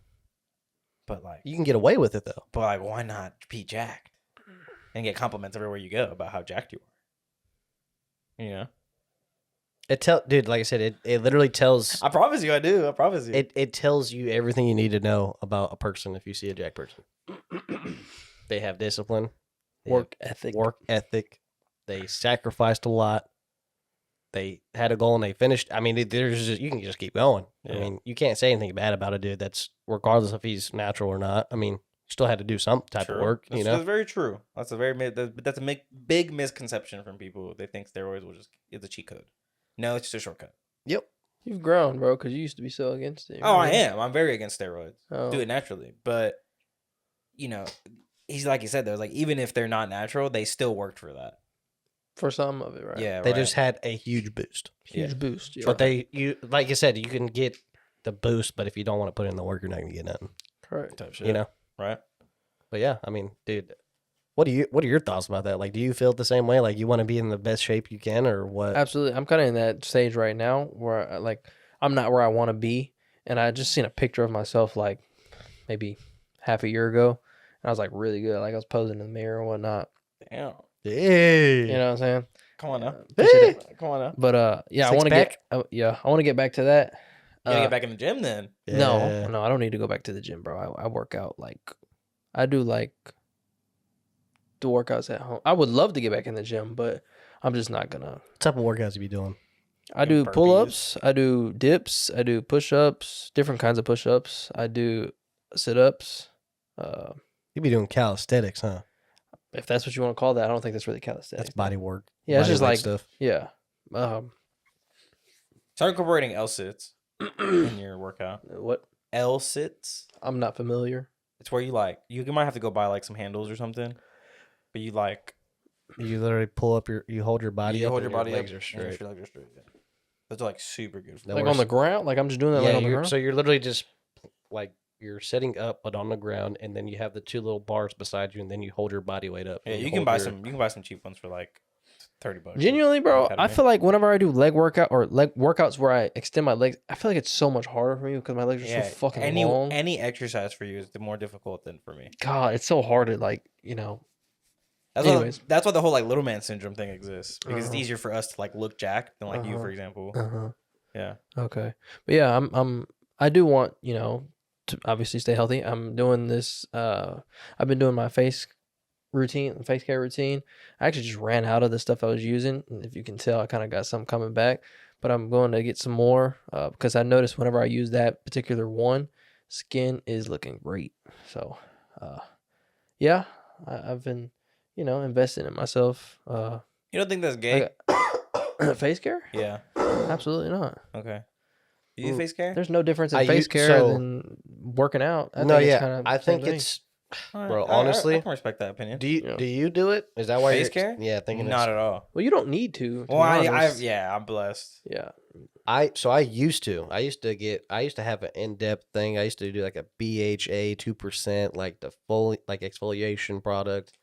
But like you can get away with it though. why not be jacked and get compliments everywhere you go about how jacked you are? Dude, like I said, it literally tells I promise you, I do. I promise you. it tells you everything you need to know about a person if you see a jacked person. They have discipline, they have work ethic. They sacrificed a lot. They had a goal and they finished. I mean, you can just keep going. Yeah. I mean, you can't say anything bad about a dude that's, regardless if he's natural or not. I mean, you still had to do some type of work, That's very true. That's a big misconception from people. They think steroids is a cheat code. No, it's just a shortcut. Yep. You've grown, bro, because you used to be so against it. Oh, I am. I'm very against steroids. Oh. Do it naturally, but he's like you said, though, like even if they're not natural, they still worked for that. For some of it, right? Yeah, They right. just had a huge boost. Huge boost. Yeah. But like you said, you can get the boost, but if you don't want to put in the work, you're not going to get nothing. Correct. type shit, right? But yeah, I mean, dude, what are your thoughts about that? Like, do you feel the same way? Like, you want to be in the best shape you can, or what? Absolutely. I'm kind of in that stage right now where I'm not where I want to be. And I just seen a picture of myself like maybe half a year ago. And I was like really good. Like I was posing in the mirror and whatnot. Damn. Hey. You know what I'm saying? Come on now. Appreciate it. Come on now. But yeah, I Six want to pack? I want to get back to that. You gotta get back in the gym then. No, I don't need to go back to the gym, bro. I work out I do the workouts at home. I would love to get back in the gym, but I'm just not gonna. What type of workouts you be doing? I do Burpees. pull-ups, I do dips, I do push-ups, different kinds of push-ups. I do sit-ups. You be doing calisthenics, huh? If that's what you want to call that, I don't think that's really calisthenics. That's body work. Yeah, it's body just weight like stuff. yeah. Start incorporating L sits in your workout. What? L sits. I'm not familiar. It's where you might have to go buy like some handles or something, but you You literally pull up you hold your body you up hold and your body legs up are straight. Your legs are straight. Yeah. Those are like super good. For That you. Like on the ground? Like I'm just doing that Yeah, on the ground? so you're literally just like you're sitting up but on the ground, and then you have the two little bars beside you, and then you hold your body weight up. Yeah, and you can hold buy your- some. You can buy some cheap ones for like $30. Genuinely, bro, Academy. I feel like whenever I do leg workout or leg workouts where I extend my legs, I feel like it's so much harder for me because my legs are so fucking long. Any exercise for you is more difficult than for me. God, it's so hard to Anyways. That's why the whole like little man syndrome thing exists because it's Uh-huh. easier for us to like look jacked than like you, Uh-huh. for example. Uh-huh. Yeah. Okay. But yeah, I do want, to obviously stay healthy. I'm doing this I've been doing my face care routine. I actually just ran out of the stuff I was using. And if you can tell, I kind of got some coming back, but I'm going to get some more because I noticed whenever I use that particular one, skin is looking great. So, yeah, I've been, investing in myself. You don't think that's gay? Face care? Yeah. Absolutely not. Okay. You do face care? There's no difference in I face u- care so- than working out. I No, think it's yeah, kinda I the same think thing. it's. Alright, Bro, I honestly, can respect that opinion. Do you Yeah. do you do it? Is that why Face you're care? Yeah, thinking Not it's, at all. Well, you don't need to. Well, I'm blessed. Yeah. I used to have an in-depth thing. I used to do like a BHA 2%, like the full exfoliation product.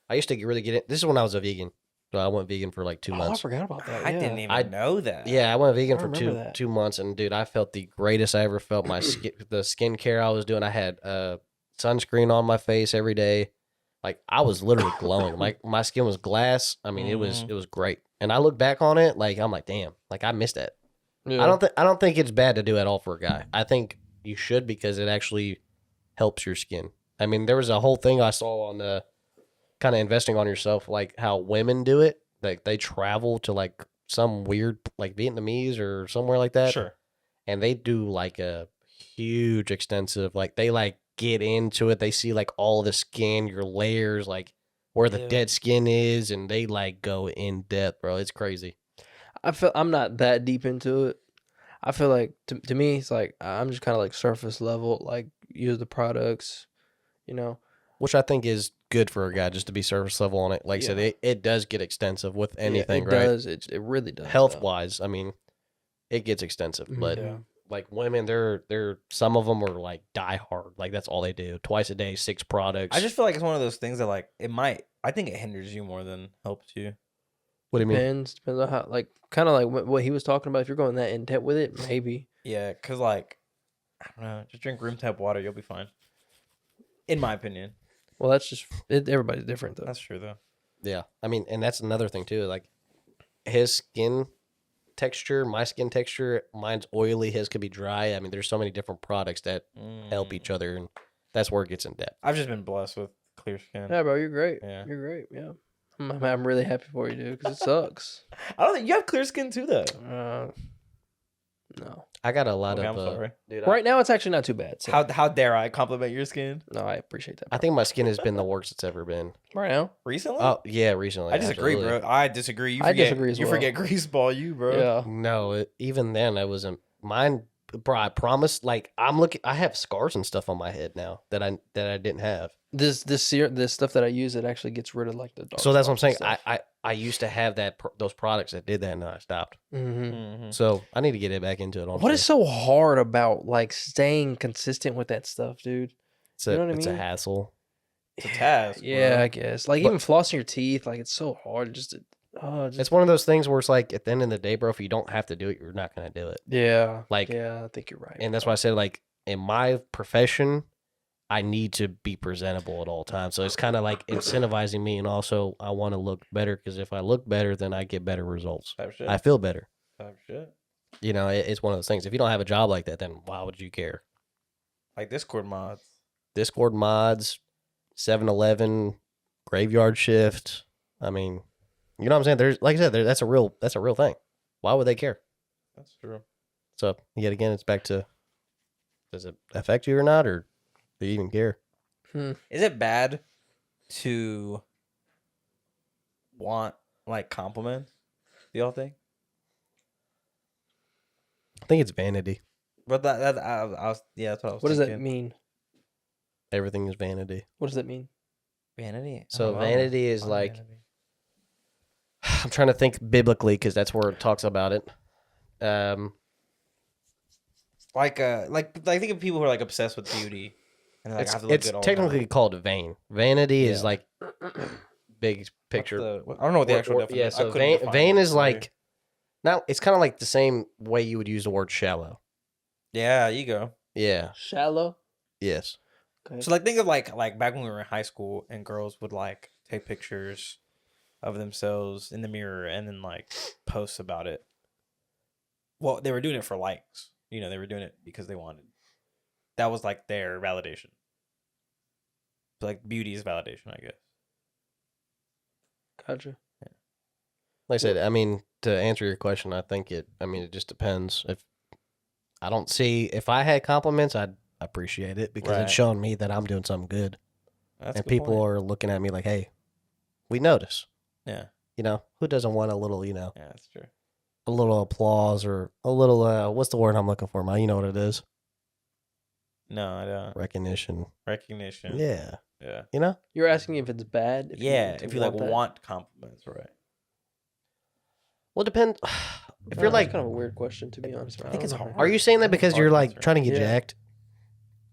I used to really get it. This is when I was a vegan. So I went vegan for like 2 Oh, I months. forgot about that. I yeah. didn't even I- know that. Yeah, I went vegan I for remember that. 2 months, and dude, I felt the greatest I ever felt. My the skincare I was doing, I had sunscreen on my face every day. Like I was literally glowing. My skin was glass. I mean, it was great. And I look back on it, like I'm like, damn, like I missed that. Yeah. I don't think it's bad to do at all for a guy. I think you should because it actually helps your skin. I mean, there was a whole thing I saw on the kind of investing on yourself, like how women do it. Like they travel to like some weird like Vietnamese or somewhere like that. Sure. And they do like a huge extensive like they like get into it. They see like all the skin, your layers, like where the Yeah. dead skin is, and they like go in depth, bro. It's crazy. I feel I'm not that deep into it. I feel like to me, it's like I'm just kind of like surface level, like use the products, Which I think is good for a guy just to be surface level on it. Like I said, Yeah. it does get extensive with anything, it right? does. It really does. Health wise, I mean, it gets extensive. But Yeah. like women, they're some of them are like die hard. Like that's all they do. Twice a day, 6 products. I just feel like it's one of those things that like I think it hinders you more than helps you. what do you mean? Depends on how, like, kind of like what he was talking about. If you're going that in depth with it, maybe. Yeah, cause like I don't know, just drink room temp water, you'll be fine. In my opinion, Well, that's just everybody's different though. that's true though. Yeah, I mean, and that's another thing too. Like his skin texture, my skin texture, mine's oily. His could be dry. I mean, there's so many different products that help each other, and that's where it gets in depth. I've just been blessed with clear skin. Yeah, bro, you're great. Yeah. You're great. Yeah, I'm really happy for you, dude, because it sucks. I don't think you have clear skin too though. No. I got a lot Okay, of. I'm sorry. Dude, Right now, it's actually not too bad. So. How dare I compliment your skin? No, I appreciate that. I think my skin has been the worst it's ever been. Right now. Recently? Oh yeah, recently. I disagree, absolutely. bro. I disagree. You I forget, disagree as you well. forget greaseball, you bro. Yeah. No, even then I wasn't. Mine, bro. I promise. Like I'm looking. I have scars and stuff on my head now that I didn't have. This stuff that I use, it actually gets rid of like the dark. So that's what I'm saying. spots and I used to have those products that did that, and then I stopped. stuff. Mhm. Mhm. So I need to get it back into it. What honestly. is so hard about like staying consistent with that stuff, dude? It's you know what I it's a mean? hassle. It's a task. Yeah, bro. I guess. Like But- even flossing your teeth, like it's so hard just to. It's one of those things where it's like at the end of the day, bro. If you don't have to do it, you're not gonna do it. Yeah. Like- yeah, I think you're right. And that's why I said, like, in my profession, I need to be presentable at all times. So it's kind of like incentivizing me, and also I want to look better because if I look better, then I get better results. Type shit. I feel better. Type shit. You know, it's one of those things. If you don't have a job like that, then why would you care? Like Discord mods. Discord mods, 7-Eleven, graveyard shift. I mean, you know what I'm saying? There's, like I said, that's a real thing. Why would they care? That's true. So yet again, it's back to, does it affect you or not, or do you even care? Is it bad to want like compliments? Do y'all think? I think it's vanity. But I was yeah, that's what I was What does thinking. that mean? Everything is vanity. What does that mean? Vanity. So I don't know. vanity is Define like, vanity. I'm trying to think biblically because that's where it talks about it. like think of people who are like obsessed with beauty and like, It's, have to look it's good all technically the called vain. Vanity is Yeah. like big time. picture. I don't know what the actual definition. Yeah, I so couldn't define vain it, is sorry. like, now it's kind of like the same way you would use the word shallow. yeah, ego. Yeah. Shallow. Yes. Okay. So like think of like back when we were in high school and girls would like take pictures of themselves in the mirror and then like post about it. Well, they were doing it for likes. You know, they were doing it because they wanted. That was like their validation. So, like beauty is validation, I guess. Gotcha. Like I said, I mean, to answer your question, I think it just depends. If I had compliments, I'd appreciate it because Right. it's showing me that I'm doing something good. That's And people are looking at me like, hey, we notice. Yeah, You know, who doesn't want a little, yeah, that's true. a little applause or a little, what's the word I'm looking for, man? You know what it is? No, I don't. Recognition. Recognition. Yeah. Yeah. You know? You're asking if it's bad. Yeah. If you like that? want compliments, right? Well, it depends. If No, you're that's like, kind of a weird question to be honest. I think it's don't know. hard. are you saying that because Hard you're like answer. trying to get Yeah. jacked?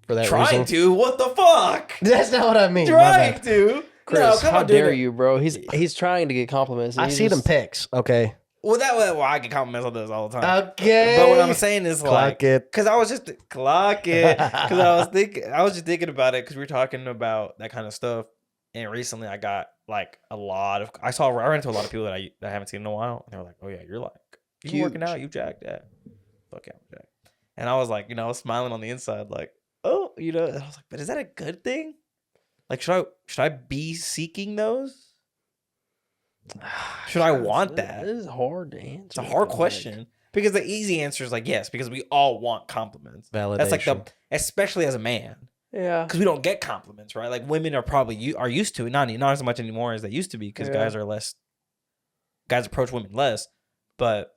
For that Trying reason? to? What the fuck? That's not what I mean. my Trying bad. to? Chris, come how on, dude. dare you, bro? He's trying to get compliments. and I he see them just- pics. Okay. Well, I get compliments on this all the time. Okay. But what I'm saying is Clock like, it. because I was just clock it. Because I was just thinking about it because we were talking about that kind of stuff. And recently, I got like I ran into a lot of people that I haven't seen in a while. And they were like, "Oh yeah, you're like you working Huge. out, you jacked, yeah, fuck yeah, I'm jacked." And I was like, I was smiling on the inside, like, oh, and I was like, but is that a good thing? Like, should I be seeking those? Should I want that? This is hard to answer. It's a hard dog. question because the easy answer is like yes, because we all want compliments. Validation. That's like especially as a man, Yeah. because we don't get compliments, right? Like women are probably are used to it, not as much anymore as they used to be, because Yeah. guys approach women less. But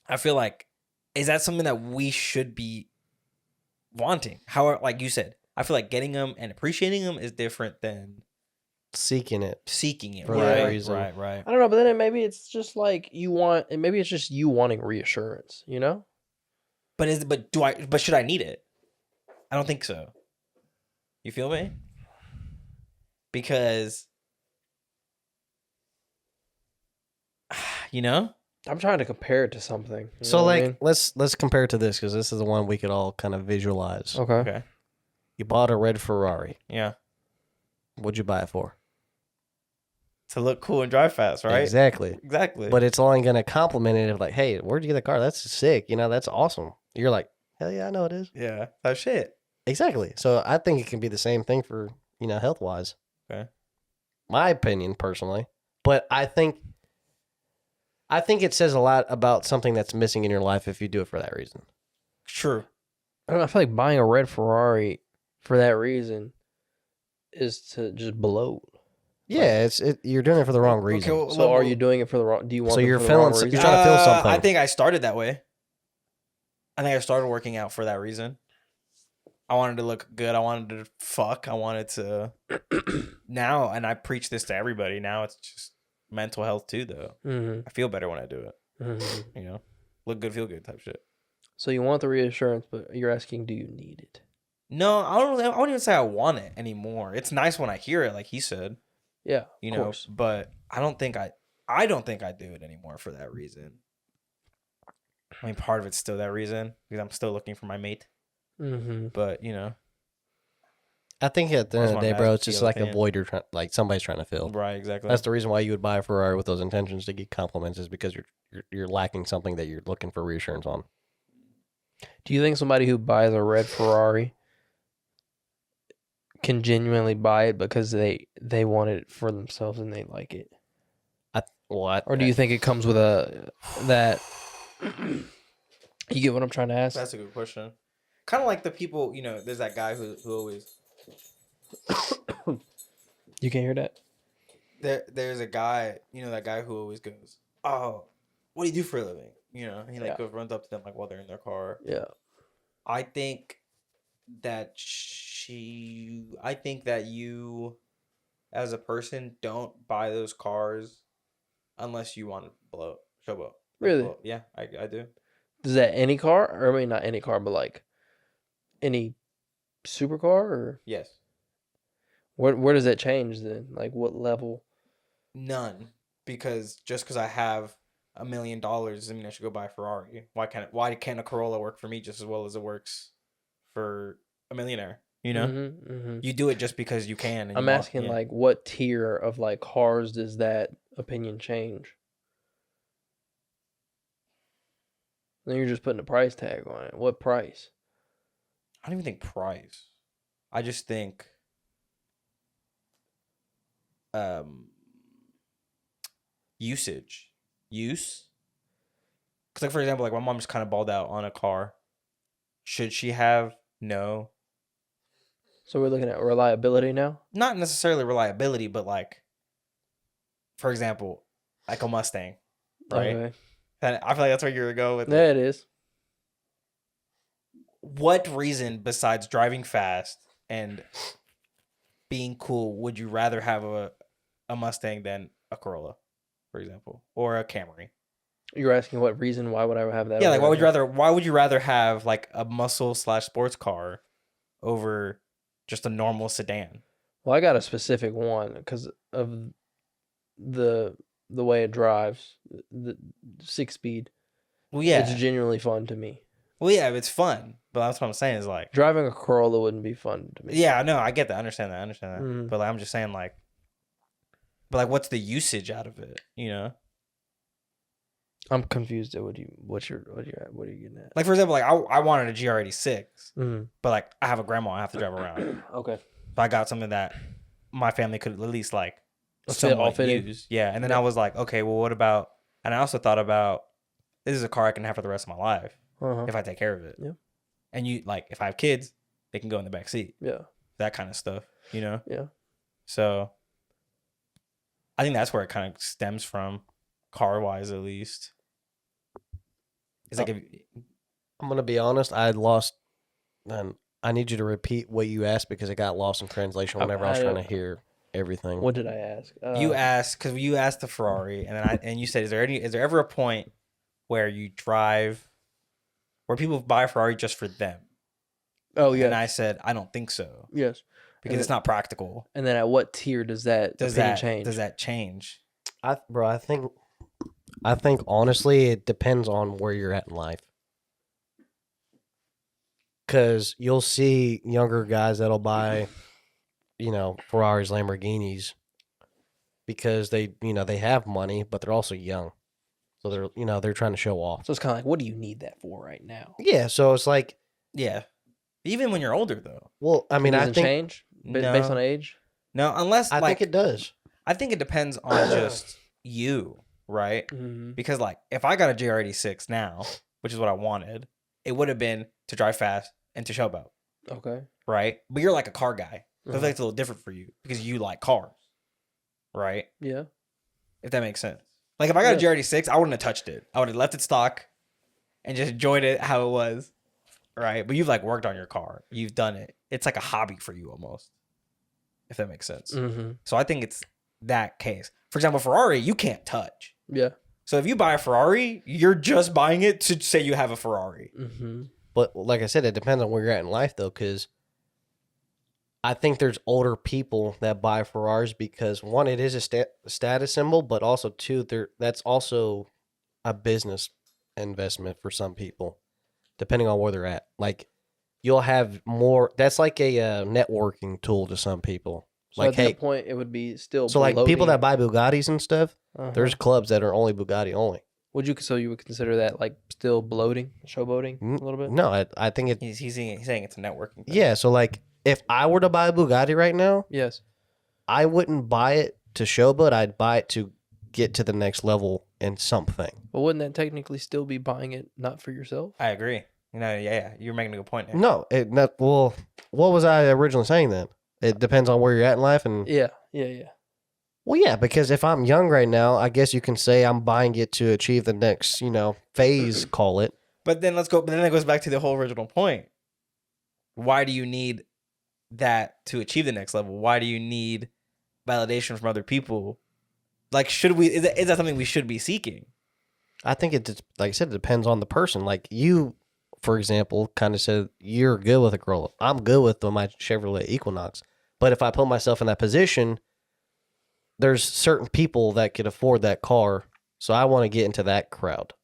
I feel like, is that something that we should be wanting? However, like you said, I feel like getting them and appreciating them is different than Seeking it. seeking it. For that right, reason. right. I don't know, but then maybe it's just like maybe it's just you wanting reassurance, you know? But should I need it? I don't think so. You feel me? Because I'm trying to compare it to something. you So know what I like, mean? let's compare it to this because this is the one we could all kind of visualize. Okay. okay. You bought a red Ferrari. Yeah. What'd you buy it for? To look cool and drive fast, right? Exactly. Exactly. But it's only gonna compliment it of like, hey, where'd you get the car? That's sick. That's awesome. You're like, hell yeah, I know it is. yeah. Oh shit. Exactly. So I think it can be the same thing for, health wise. Okay. My opinion personally. But I think it says a lot about something that's missing in your life if you do it for that reason. True. I don't know, I feel like buying a red Ferrari for that reason is to just bloat. Yeah, you're doing it for the wrong reason. well, So are you doing it for the wrong? Do you want? So them you're for the wrong feeling- reason? you're trying to feel something. I think I started that way. I think I started working out for that reason. I wanted to look good. I wanted to fuck. I wanted to now, and I preach this to everybody. Now it's just mental health too, though. Mhm, I feel better when I do it. mhm. Look good, feel good type shit. So you want the reassurance, but you're asking, do you need it? No, I won't even say I want it anymore. It's nice when I hear it, like he said, Yeah, of course. but I don't think I do it anymore for that reason. I mean, part of it's still that reason because I'm still looking for my mate. Mm-hmm. But I think at the end of the wanted day, to bro, ask it's the just other like a opinion. void you're trying, like somebody's trying to fill. Right, exactly. That's the reason why you would buy a Ferrari with those intentions to get compliments, is because you're lacking something that you're looking for reassurance on. Do you think somebody who buys a red Ferrari can genuinely buy it because they want it for themselves and they like it? Or do you think it comes with that? You get what I'm trying to ask? That's a good question. Kind of like the people, there's that guy who always You can't hear that? there's a guy, that guy who always goes, "Oh, what do you do for a living?" He Yeah. runs up to them like while they're in their car. Yeah. I think that you as a person don't buy those cars unless you want to showboat. Really? Yeah, I do. Is that any car? Or I mean, not any car, but like any supercar? Or Yes. where does that change then? Like what level? None. Because just because I have $1 million doesn't mean I should go buy a Ferrari. Why can't a Corolla work for me just as well as it works for a millionaire? You do it just because you can. And I'm asking like what tier of like cars does that opinion change? Then you're just putting a price tag on it. What price? I don't even think price. I just think usage. Use. Because like for example, like my mom just kind of balled out on a car. Should she have? No. So we're looking at reliability now? Not necessarily reliability, but like, for example, like a Mustang, right? Okay. And I feel like that's where you're going with it. Yeah, it is. What reason besides driving fast and being cool would you rather have a Mustang than a Corolla, for example, or a Camry? You're asking what reason? Why would I have that? Yeah, like over why would you rather have like a muscle / sports car over just a normal sedan? Well, I got a specific one because of the way it drives, the 6-speed. Well, yeah. It's genuinely fun to me. Well, yeah, it's fun, but that's what I'm saying is like, Driving a Corolla wouldn't be fun to me. yeah, no, I get that, I understand that, Mhm. but like, I'm just saying like, but like, what's the usage out of it? I'm confused at what are you getting at? Like for example, like I wanted a GR86, Mm-hmm. but like I have a grandma I have to drive around. Okay. So I got something that my family could at least like All somewhat fitted. use. Yeah, and then Yeah. I was like, okay, well, what about? And I also thought about this is a car I can have for the rest of my life Uh-huh. if I take care of it. Yeah. And you like if I have kids, they can go in the back seat. Yeah. That kind of stuff, Yeah. So I think that's where it kind of stems from, car wise at least. It's like I'm gonna be honest. I had lost, and I need you to repeat what you asked because it got lost in translation whenever I was trying to hear everything. What did I ask? you asked because you asked the Ferrari, and then you said, is there ever a point where you drive, where people buy a Ferrari just for them? Oh yeah. And I said, I don't think so Yes. because it's not practical. And then at what tier does that opinion change? Does that change? I think honestly, it depends on where you're at in life. Because you'll see younger guys that'll buy, Ferraris, Lamborghinis, because they have money, but they're also young, so they're trying to show off. So it's kind of like, what do you need that for right now? Yeah, so it's like, Yeah, even when you're older though. well, I mean, Does I it think change based No. on age? No, unless I like think it does. I think it depends on just you, right? Mm-hmm. Because like if I got a GR86 now, which is what I wanted, it would have been to drive fast and to showboat, Okay. right? But you're like a car guy, so I Uh-huh. feel like it's a little different for you because you like cars, right? Yeah. If that makes sense. Like if I got a GR86, I wouldn't have touched it. I would have left it stock and just enjoyed it how it was, right? But you've like worked on your car, you've done it. It's like a hobby for you almost, if that makes sense. Mm-hmm. So I think it's that case. For example, Ferrari, you can't touch. Yeah. So if you buy a Ferrari, you're just buying it to say you have a Ferrari. Mm-hmm. But like I said, it depends on where you're at in life, though, because I think there's older people that buy Ferraris because, one, it is a status symbol, but also, two, that's also a business investment for some people, depending on where they're at. Like, you'll have more. That's like a networking tool to some people. So Like, at hey, that point, it would be still. so like people that bloating. buy Bugattis and stuff, Uh-huh. there's clubs that are only Bugatti only. So you would consider that like still bloating, showboating a little bit? No, I think it. He's saying it's a networking thing. Yeah, so like if I were to buy a Bugatti right now, Yes. I wouldn't buy it to showboat. I'd buy it to get to the next level in something. But wouldn't that technically still be buying it not for yourself? I agree. Yeah, you're making a good point there. No, well, what was I originally saying then? It depends on where you're at in life, and Yeah. well, yeah, because if I'm young right now, I guess you can say I'm buying it to achieve the next, phase. Call it. But then But then it goes back to the whole original point. Why do you need that to achieve the next level? Why do you need validation from other people? Like, is that something we should be seeking? I think like I said, it depends on the person. Like you, for example, kind of said you're good with a girl. I'm good with my Chevrolet Equinox. But if I put myself in that position, there's certain people that could afford that car. So I want to get into that crowd.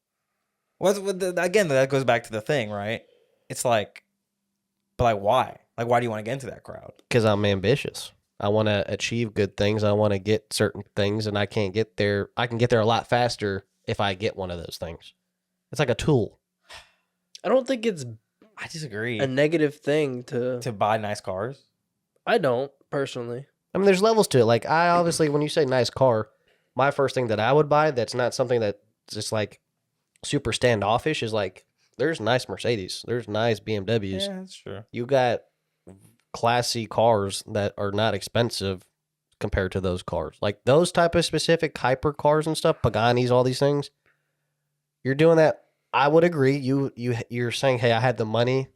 Again, that goes back to the thing, right? It's like, but like, why? Like, why do you want to get into that crowd? Because I'm ambitious. I want to achieve good things. I want to get certain things, and I can't get there. I can get there a lot faster if I get one of those things. It's like a tool. I don't think it's I disagree. a negative thing to. To buy nice cars. I don't personally. I mean, there's levels to it. Like, I obviously, when you say nice car, my first thing that I would buy that's not something that's just like super standoffish is like, there's nice Mercedes, there's nice BMWs. Yeah, that's true. You got classy cars that are not expensive compared to those cars. Like those type of specific hyper cars and stuff, Paganis, all these things. You're doing that. I would agree. You're saying, hey, I had the money.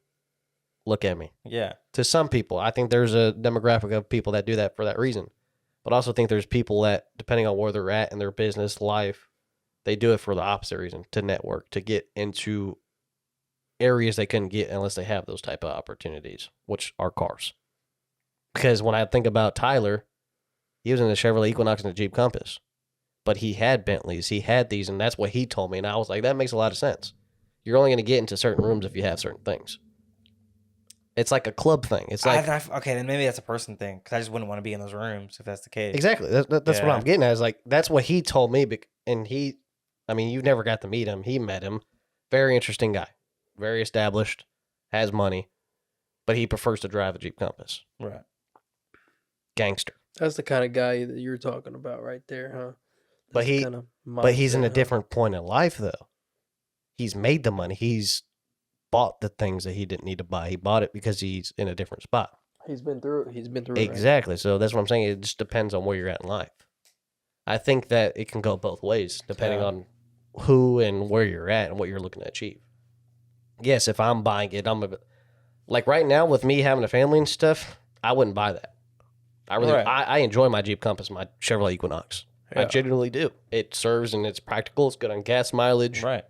Look at me. Yeah. To some people, I think there's a demographic of people that do that for that reason. But I also think there's people that, depending on where they're at in their business life, they do it for the opposite reason, to network, to get into areas they couldn't get unless they have those type of opportunities, which are cars. Because when I think about Tyler, he was in a Chevrolet Equinox and a Jeep Compass. But he had Bentleys, he had these, and that's what he told me. And I was like, that makes a lot of sense. You're only going to get into certain rooms if you have certain things. It's like a club thing. It's like okay, then maybe that's a person thing because I just wouldn't want to be in those rooms if that's the case. exactly. That's what Yeah. I'm getting at. Is like that's what he told me. And he, I mean, you never got to meet him. He met him. Very interesting guy. Very established. Has money, but he prefers to drive a Jeep Compass. Right. Gangster. That's the kind of guy that you're talking about right there, huh? But That's the he- kinda But he's in mindset, a huh? different point in life, though. He's made the money. He's bought the things that he didn't need to buy. He bought it because he's in a different spot. He's been through it. He's been through it. right? Exactly. So that's what I'm saying. It just depends on where you're at in life. I think that it can go both ways depending Yeah. on who and where you're at and what you're looking to achieve. Yes, if I'm buying it, like right now with me having a family and stuff, I wouldn't buy that. Right. I enjoy my Jeep Compass, my Chevrolet Equinox. I Yeah. genuinely do. It serves and it's practical. It's good on gas mileage. Right.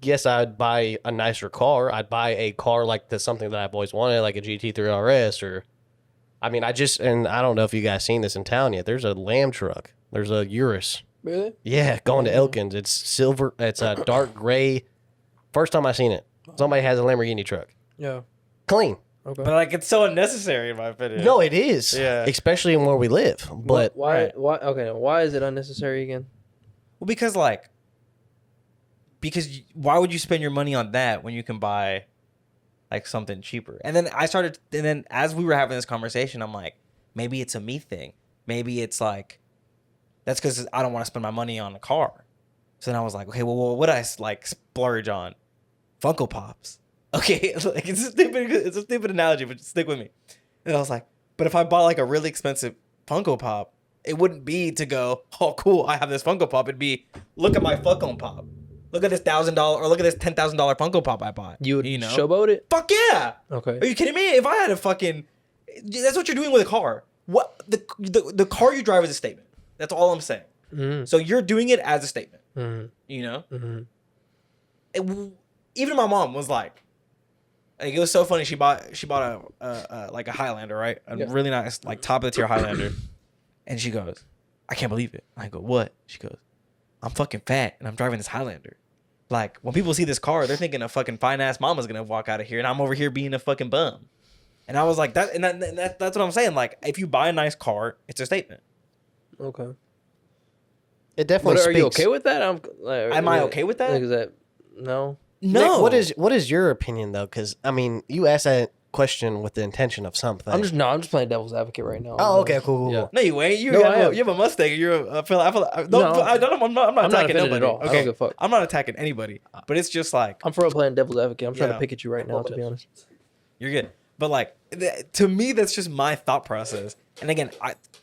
Yes, I'd buy a nicer car. I'd buy a car like this, something that I've always wanted, like a GT3 RS or, I mean, and I don't know if you guys seen this in town yet. There's a Lamb truck. There's a Urus. Really? Yeah, going to Elkins. It's silver. It's a dark gray. First time I seen it. Somebody has a Lamborghini truck. Yeah. Clean. Okay. But like, it's so unnecessary in my opinion. No, it is. Yeah. Especially in where we live. But why? Right. Why? Okay. Why is it unnecessary again? Well, because why would you spend your money on that when you can buy like something cheaper? And then as we were having this conversation, I'm like, maybe it's a me thing. Maybe it's like, that's because I don't want to spend my money on a car. So then I was like, okay, well, what would I like splurge on? Funko Pops. Okay, like it's a stupid analogy, but stick with me. And I was like, but if I bought like a really expensive Funko Pop, it wouldn't be to go, oh cool, I have this Funko Pop. It'd be, look at my Funko Pop. Look at this $1,000 or look at this $10,000 Funko Pop I bought. You would know? showboat it? Fuck yeah! Okay. Are you kidding me? If I had a fucking, that's what you're doing with a car. What the car you drive is a statement. That's all I'm saying. Mm-hmm. So you're doing it as a statement. Mm-hmm. You know. Mm-hmm. Even my mom was like it was so funny. She bought a like a Highlander, right? A Yeah. really nice, like top of the tier Highlander. And she goes, I can't believe it. I go, what? She goes, I'm fucking fat and I'm driving this Highlander. Like when people see this car, they're thinking a fucking fine ass mama's gonna walk out of here, and I'm over here being a fucking bum. And I was like, that's what I'm saying. Like, if you buy a nice car, it's a statement. Okay. It definitely But are speaks. you okay with that? Am I okay with that? Like, is that no? No. Nick, what is your opinion though? Because I mean, you asked that question with the intention of something. I'm just playing devil's advocate right now. Oh, okay, cool. Yeah. No, you ain't. You, No, have, I you have a Mustang. You're. I feel. I'm not. No. I'm not I'm not attacking offended nobody at all. I don't Okay. give a fuck. I'm not attacking anybody. But it's just like I'm for real playing devil's advocate. I'm trying Yeah. to pick at you right now, to be honest. you're good. But like to me, that's just my thought process. And again,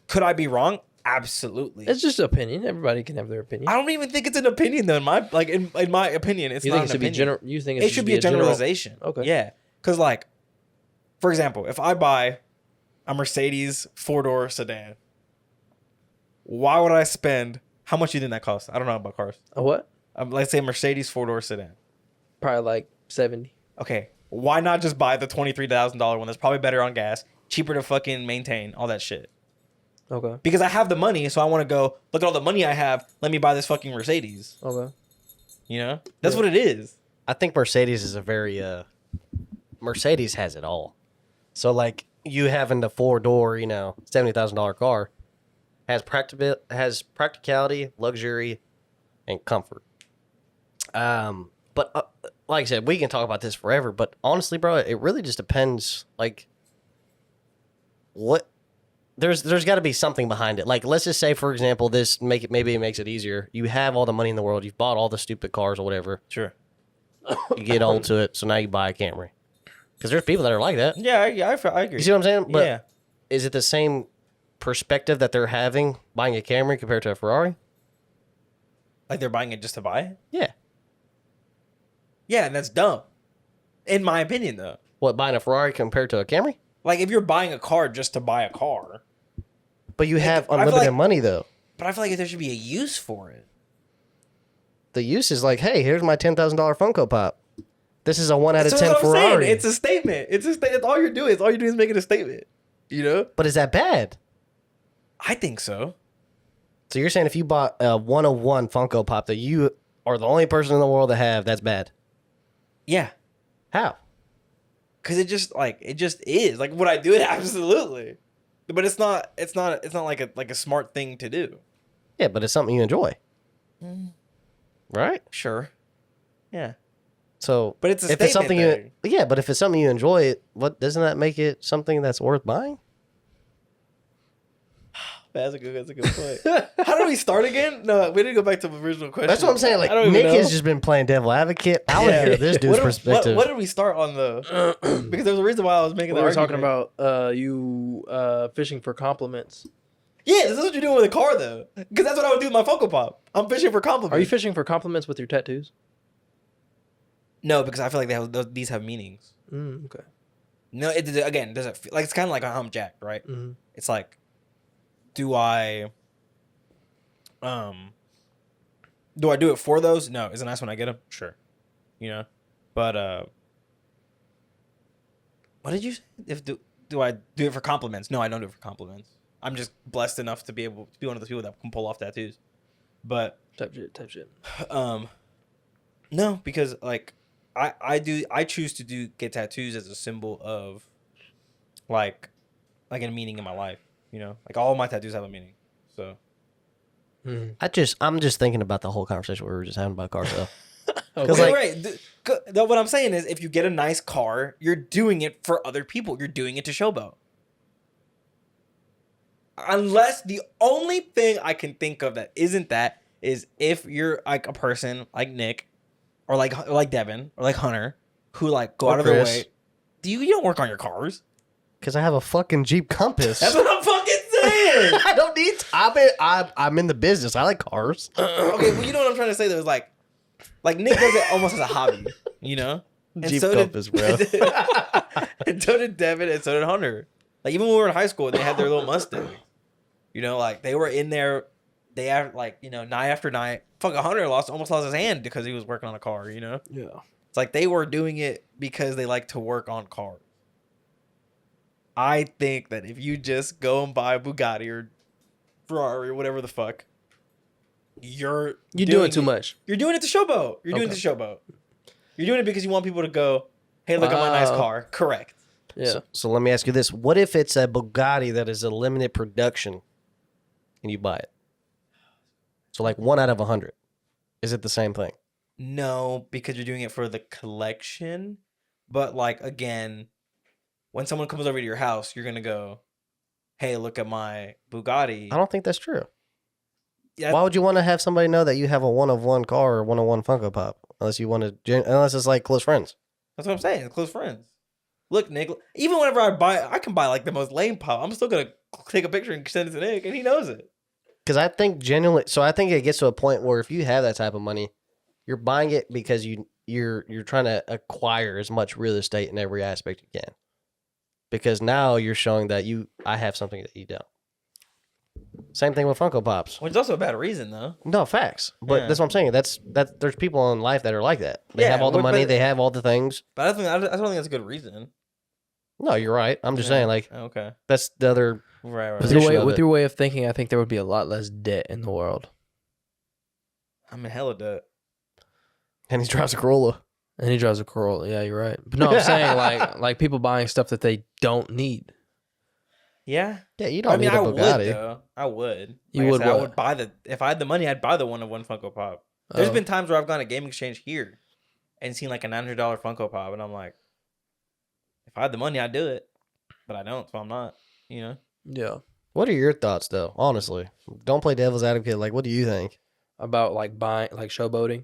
could I be wrong? Absolutely. It's just opinion. Everybody can have their opinion. I don't even think it's an opinion though. In my opinion, it's You not think it an should be opinion. general? You think It should be a general- generalization. Okay. Yeah. Because, like, for example, if I buy a Mercedes 4-door sedan, why would I spend, how much do you think that costs? I don't know about cars. A what? Let's say a Mercedes 4-door sedan. Probably like 70. Okay. Why not just buy the $23,000 one that's probably better on gas, cheaper to fucking maintain, all that shit? Okay. Because I have the money, so I want to go, look at all the money I have. Let me buy this fucking Mercedes. Okay. You know? That's what it is. I think Mercedes is a very Mercedes has it all. So like you having the 4-door, $70,000 car has practicality, luxury, and comfort. But like I said, we can talk about this forever. But honestly, bro, it really just depends. Like, what there's got to be something behind it. Like, let's just say, for example, maybe it makes it easier. You have all the money in the world. You've bought all the stupid cars or whatever. Sure. You get old to it, so now you buy a Camry. Because there's people that are like that. Yeah, I agree. You see what I'm saying? But yeah. is it the same perspective that they're having buying a Camry compared to a Ferrari? Like they're buying it just to buy it? Yeah. Yeah, and that's dumb. In my opinion, though. What, buying a Ferrari compared to a Camry? Like, if you're buying a car just to buy a car, But you have I feel unlimited like- money, though. but I feel like there should be a use for it. The use is like, hey, here's my $10,000 Funko Pop. This is a 1 out of So 10 that's what I'm Ferrari. saying. It's a statement. It's all you're doing. All you're doing is making a statement. You know? But is that bad? I think so. So you're saying if you bought a 101 Funko Pop that you are the only person in the world to have, that's bad? Yeah. How? Cause it just is. Like, would I do it? Absolutely. But it's not like a smart thing to do. Yeah, but it's something you enjoy. Right? Sure. Yeah. So, But it's a if it's statement something thing. yeah, but if it's something you enjoy, what doesn't that make it something that's worth buying? That's a good point. How do we start again? No, we didn't go back to the original question. That's what I'm saying. Like I don't even Nick know. has just been playing devil advocate. I want to hear this dude's perspective. What did we start on though? Because there's a reason why I was making We the were talking argument. about you fishing for compliments. Yeah, this is what you're doing with a car though. Because that's what I would do with my Funko Pop. I'm fishing for compliments. Are you fishing for compliments with your tattoos? No, because I feel like these have meanings. Okay. No, again, does it feel like it's kind of like how I'm jacked, right? Mm-hmm. It's like, do I do it for those? No. Is it nice when I get them? Sure. You know, but what did you say? Do I do it for compliments? No, I don't do it for compliments. I'm just blessed enough to be able to be one of those people that can pull off tattoos. But Type shit. no, because like I choose to get tattoos as a symbol of like a meaning in my life. You know, like all of my tattoos have a meaning. So I'm just thinking about the whole conversation we were just having about cars though. okay, like- right. What I'm saying is, if you get a nice car, you're doing it for other people. You're doing it to showboat. Unless the only thing I can think of that isn't that is if you're like a person like Nick, or like Devin, or like Hunter, who like go Or out of their Chris. way. You don't work on your cars. Because I have a fucking Jeep Compass. That's what I'm fucking saying. I don't need. I'm in the business. I like cars. Okay, well, you know what I'm trying to say though is like Nick does it almost as a hobby, you know? And Jeep so Compass, bro. And so did Devin, and so did Hunter. Like even when we were in high school, they had their little Mustang. You know, like they were in there, they have like, you know, night after night. Fucking Hunter almost lost his hand because he was working on a car. You know, Yeah. it's like they were doing it because they like to work on cars. I think that if you just go and buy a Bugatti or Ferrari or whatever the fuck, you're doing too much. You're doing it to showboat. You're doing it to showboat. You're doing it because you want people to go, hey, look at my nice car. Correct. Yeah. So let me ask you this: what if it's a Bugatti that is a limited production, and you buy it? So like 1 out of 100. Is it the same thing? No, because you're doing it for the collection. But like again, when someone comes over to your house, you're gonna go, hey, look at my Bugatti. I don't think that's true. Yeah, Why would you want to have somebody know that you have a 1-of-1 car or 1-of-1 Funko Pop? Unless you want to, unless it's like close friends. that's what I'm saying. Close friends. Look, Nick. Even whenever I can buy like the most lame pop. I'm still gonna take a picture and send it to Nick, and he knows it. Because I think genuinely, so I think it gets to a point where if you have that type of money, you're buying it because you're trying to acquire as much real estate in every aspect you can. Because now you're showing that I have something that you don't. Same thing with Funko Pops. Which is also a bad reason, though. No, facts. But Yeah. that's what I'm saying. That's there's people in life that are like that. They Yeah, have all the but- money, they have all the things. But I don't think that's a good reason. No, you're right. I'm just Yeah. saying, like, Okay. that's the other. Right. With Position of with it. your way of thinking, I think there would be a lot less debt in the world. I'm in hella debt. And he drives a Corolla. And he drives a Corolla. Yeah, you're right. But no, I'm saying like people buying stuff that they don't need. Yeah. Yeah, you don't need a I would Bugatti. though. I would. You Like I would said, I what? would buy if I had the money, I'd buy the 1-of-1 Funko Pop. There's Oh. been times where I've gone to Game Exchange here and seen like a $900 Funko Pop, and I'm like, if I had the money, I'd do it, but I don't, so I'm not. You know. Yeah. What are your thoughts, though? Honestly, don't play devil's advocate. Like, what do you think? About like buying, like showboating.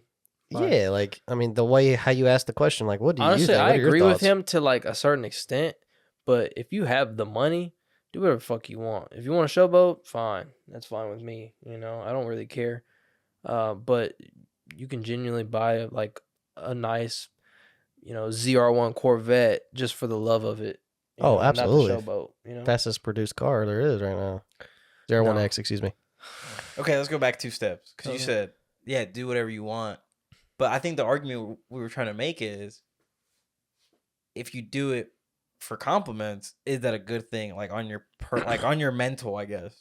Fine. Yeah, like, I mean, the way how you ask the question, like, what do you Honestly, think? I What are your agree with thoughts? him to like a certain extent, but if you have the money, do whatever the fuck you want. If you want to showboat, fine. That's fine with me. You know, I don't really care. But you can genuinely buy like a nice, ZR1 Corvette just for the love of it. you Oh, know, not the absolutely. showboat. You know, Fastest produced car there is right now. 01X, excuse me. Okay, let's go back 2 steps because you Okay. said, yeah, do whatever you want, but I think the argument we were trying to make is, if you do it for compliments, is that a good thing? Like on your on your mental, I guess.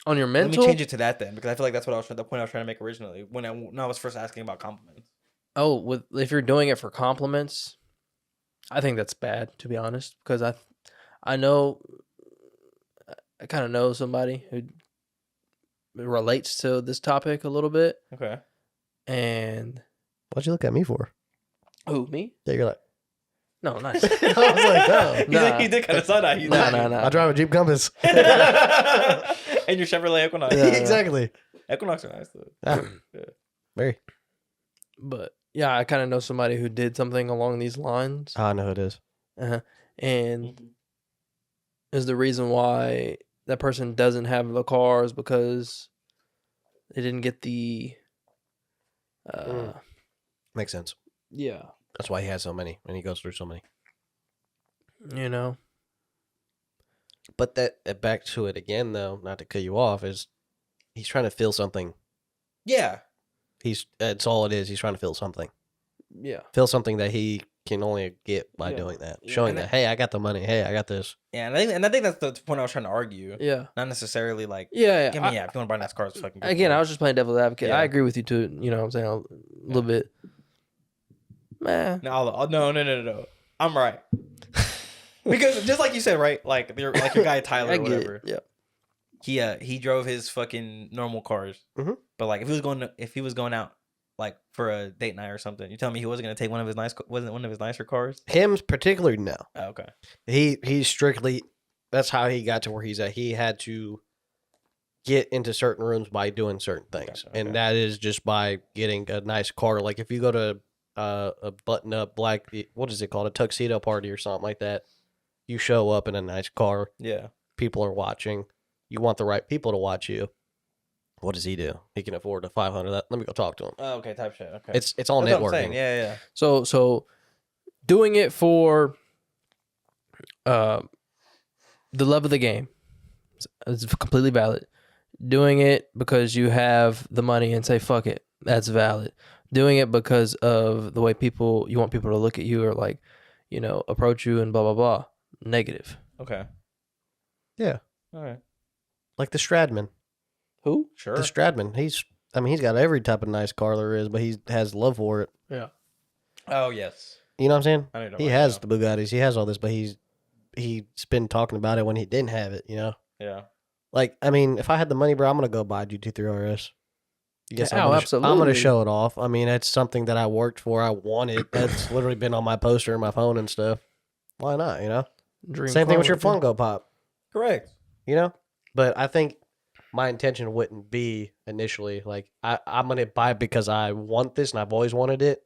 on your Let mental. me change it to that then, because I feel like that's what the point I was trying to make originally when I was first asking about compliments. Oh, if you're doing it for compliments, I think that's bad, to be honest, because I know I kind of know somebody who relates to this topic a little bit, Okay. and What'd you look at me for? who, me? Yeah, you're like, No, nice. I was like, oh. He did kind of side eye. Nah. I drive a Jeep Compass. And your Chevrolet Equinox. Yeah. Exactly. Equinox are nice though. Ah, Yeah. very. But yeah, I kind of know somebody who did something along these lines, I know who it is. and is the reason why that person doesn't have the cars because they didn't get the. Makes sense. Yeah. That's why he has so many, and he goes through so many. You know. But that back to it again, though, not to cut you off, is he's trying to feel something. Yeah. That's all it is. He's trying to feel something. Yeah. Feel something that he can only get by Yeah. doing that. Yeah. Showing And that, hey, I got the money. Hey, I got this. Yeah, and I think that's the point I was trying to argue. Yeah. Not necessarily like, Yeah. I mean, yeah, if you want to buy nice cars, fucking go Again, for I it. was just playing devil's advocate. Yeah. I agree with you too. You know what I'm saying? A little bit. Man. No. I'm right. Because just like you said, right? Like your guy Tyler I or get whatever. it. Yeah. He drove his fucking normal cars. Mhm. But like if he was going out like for a date night or something, you tell me he wasn't gonna take wasn't one of his nicer cars? Him particularly, no. Oh, okay. He's strictly, that's how he got to where he's at. He had to get into certain rooms by doing certain things. Gotcha, And okay. that is just by getting a nice car. Like if you go to a button up black, what is it called? A tuxedo party or something like that. You show up in a nice car. Yeah. People are watching. You want the right people to watch you. What does he do? He can afford a 500. Let me go talk to him. Oh, okay, type shit. Okay. It's all That's what I'm saying. networking. Yeah. So doing it for the love of the game is completely valid. Doing it because you have the money and say fuck it, that's valid. Doing it because of the way you want people to look at you or like, approach you and blah blah blah, negative. Okay. Yeah. All right. Like the Stradman. Who? Sure. The Stradman. He's got every type of nice car there is, but he has love for it. Yeah. Oh yes. You know what I'm saying? I know He has the Bugattis. He has all this, but he's been talking about it when he didn't have it. You know. Yeah. Like, I mean, if I had the money, bro, I'm gonna go buy a GT3 RS. Yes, Yeah, I'm gonna absolutely. show it off. I mean, that's something that I worked for. I wanted. That's literally been on my poster and my phone and stuff. Why not? You know. Dream Same thing car with your right there. Funko Pop. Correct. You know. But I think my intention wouldn't be initially like I'm gonna buy it because I want this and I've always wanted it.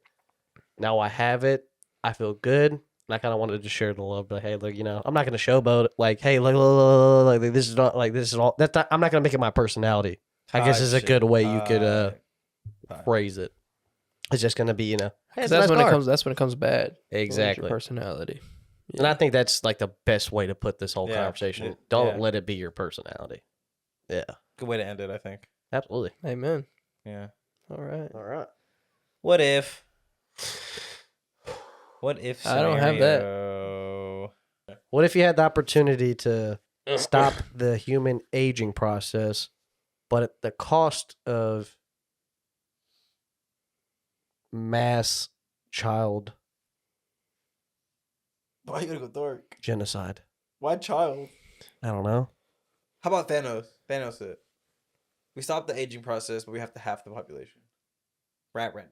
Now I have it. I feel good. And I kind of wanted to share the love, but hey, look, you know, I'm not gonna showboat it. Like, hey, look, this is not like this is all. That's not, I'm not gonna make it my personality. I guess is a good way you could phrase it. It's just gonna be, you know, hey, it's a That's nice when it car. comes. That's when it comes bad. Exactly. Your personality. And I think that's like the best way to put this whole Yeah. conversation. Yeah. Don't Yeah. let it be your personality. Yeah, Good way to end it, I think. absolutely. Amen. Yeah. All right. All right. What if? What if? I don't have that. scenario- What if you had the opportunity to stop the human aging process, but at the cost of mass child Why you gotta go dark? genocide? Why child? I don't know. How about Thanos? Thanos it. We stop the aging process, but we have to half the population. Random.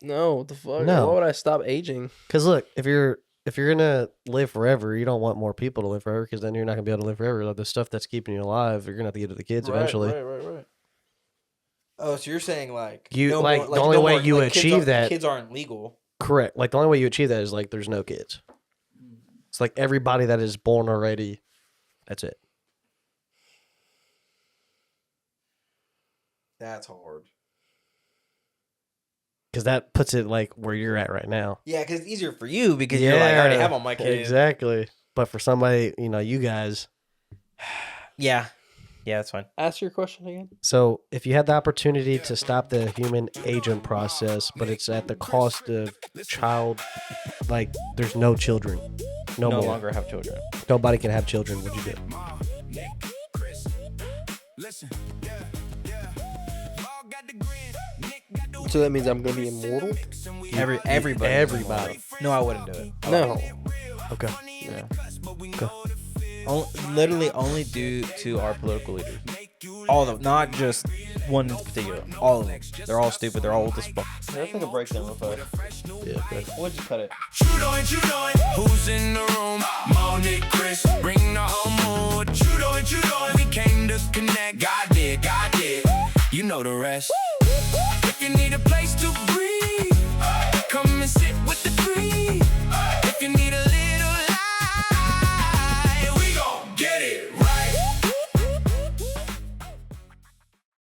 No, what the fuck? No. Why would I stop aging? Because look, if you're gonna live forever, you don't want more people to live forever, because then you're not gonna be able to live forever. Like the stuff that's keeping you alive, you're gonna have to give to the kids eventually. Right. Oh, so you're saying like You- no like, more, the only way you kids achieve aren't- that- kids aren't legal. Correct. Like the only way you achieve that is like there's no kids. It's like everybody that is born already. That's it. That's hard. Because that puts it like where you're at right now. Yeah, because it's easier for you because you're like I already have all my kids. Exactly. But for somebody, you know, you guys. Yeah. Yeah, that's fine. Ask your question again. So if you had the opportunity to stop the human aging process, but it's at the cost of child, like there's no children, no No more, longer have children. nobody can have children. What'd you do? So that means I'm gonna be immortal? Everybody. Everybody. No, I wouldn't do it. No. Okay. Yeah. Okay. Literally only due to our political leaders. All of them, not just one in particular. All of them. They're all stupid. They're all old as fuck. Let's take a break then real fast. Yeah. Okay. We'll just cut it. Who's in the room? Monique, Chris, bring the whole mood. You doing, we came to connect. God did, you know the rest. If you need a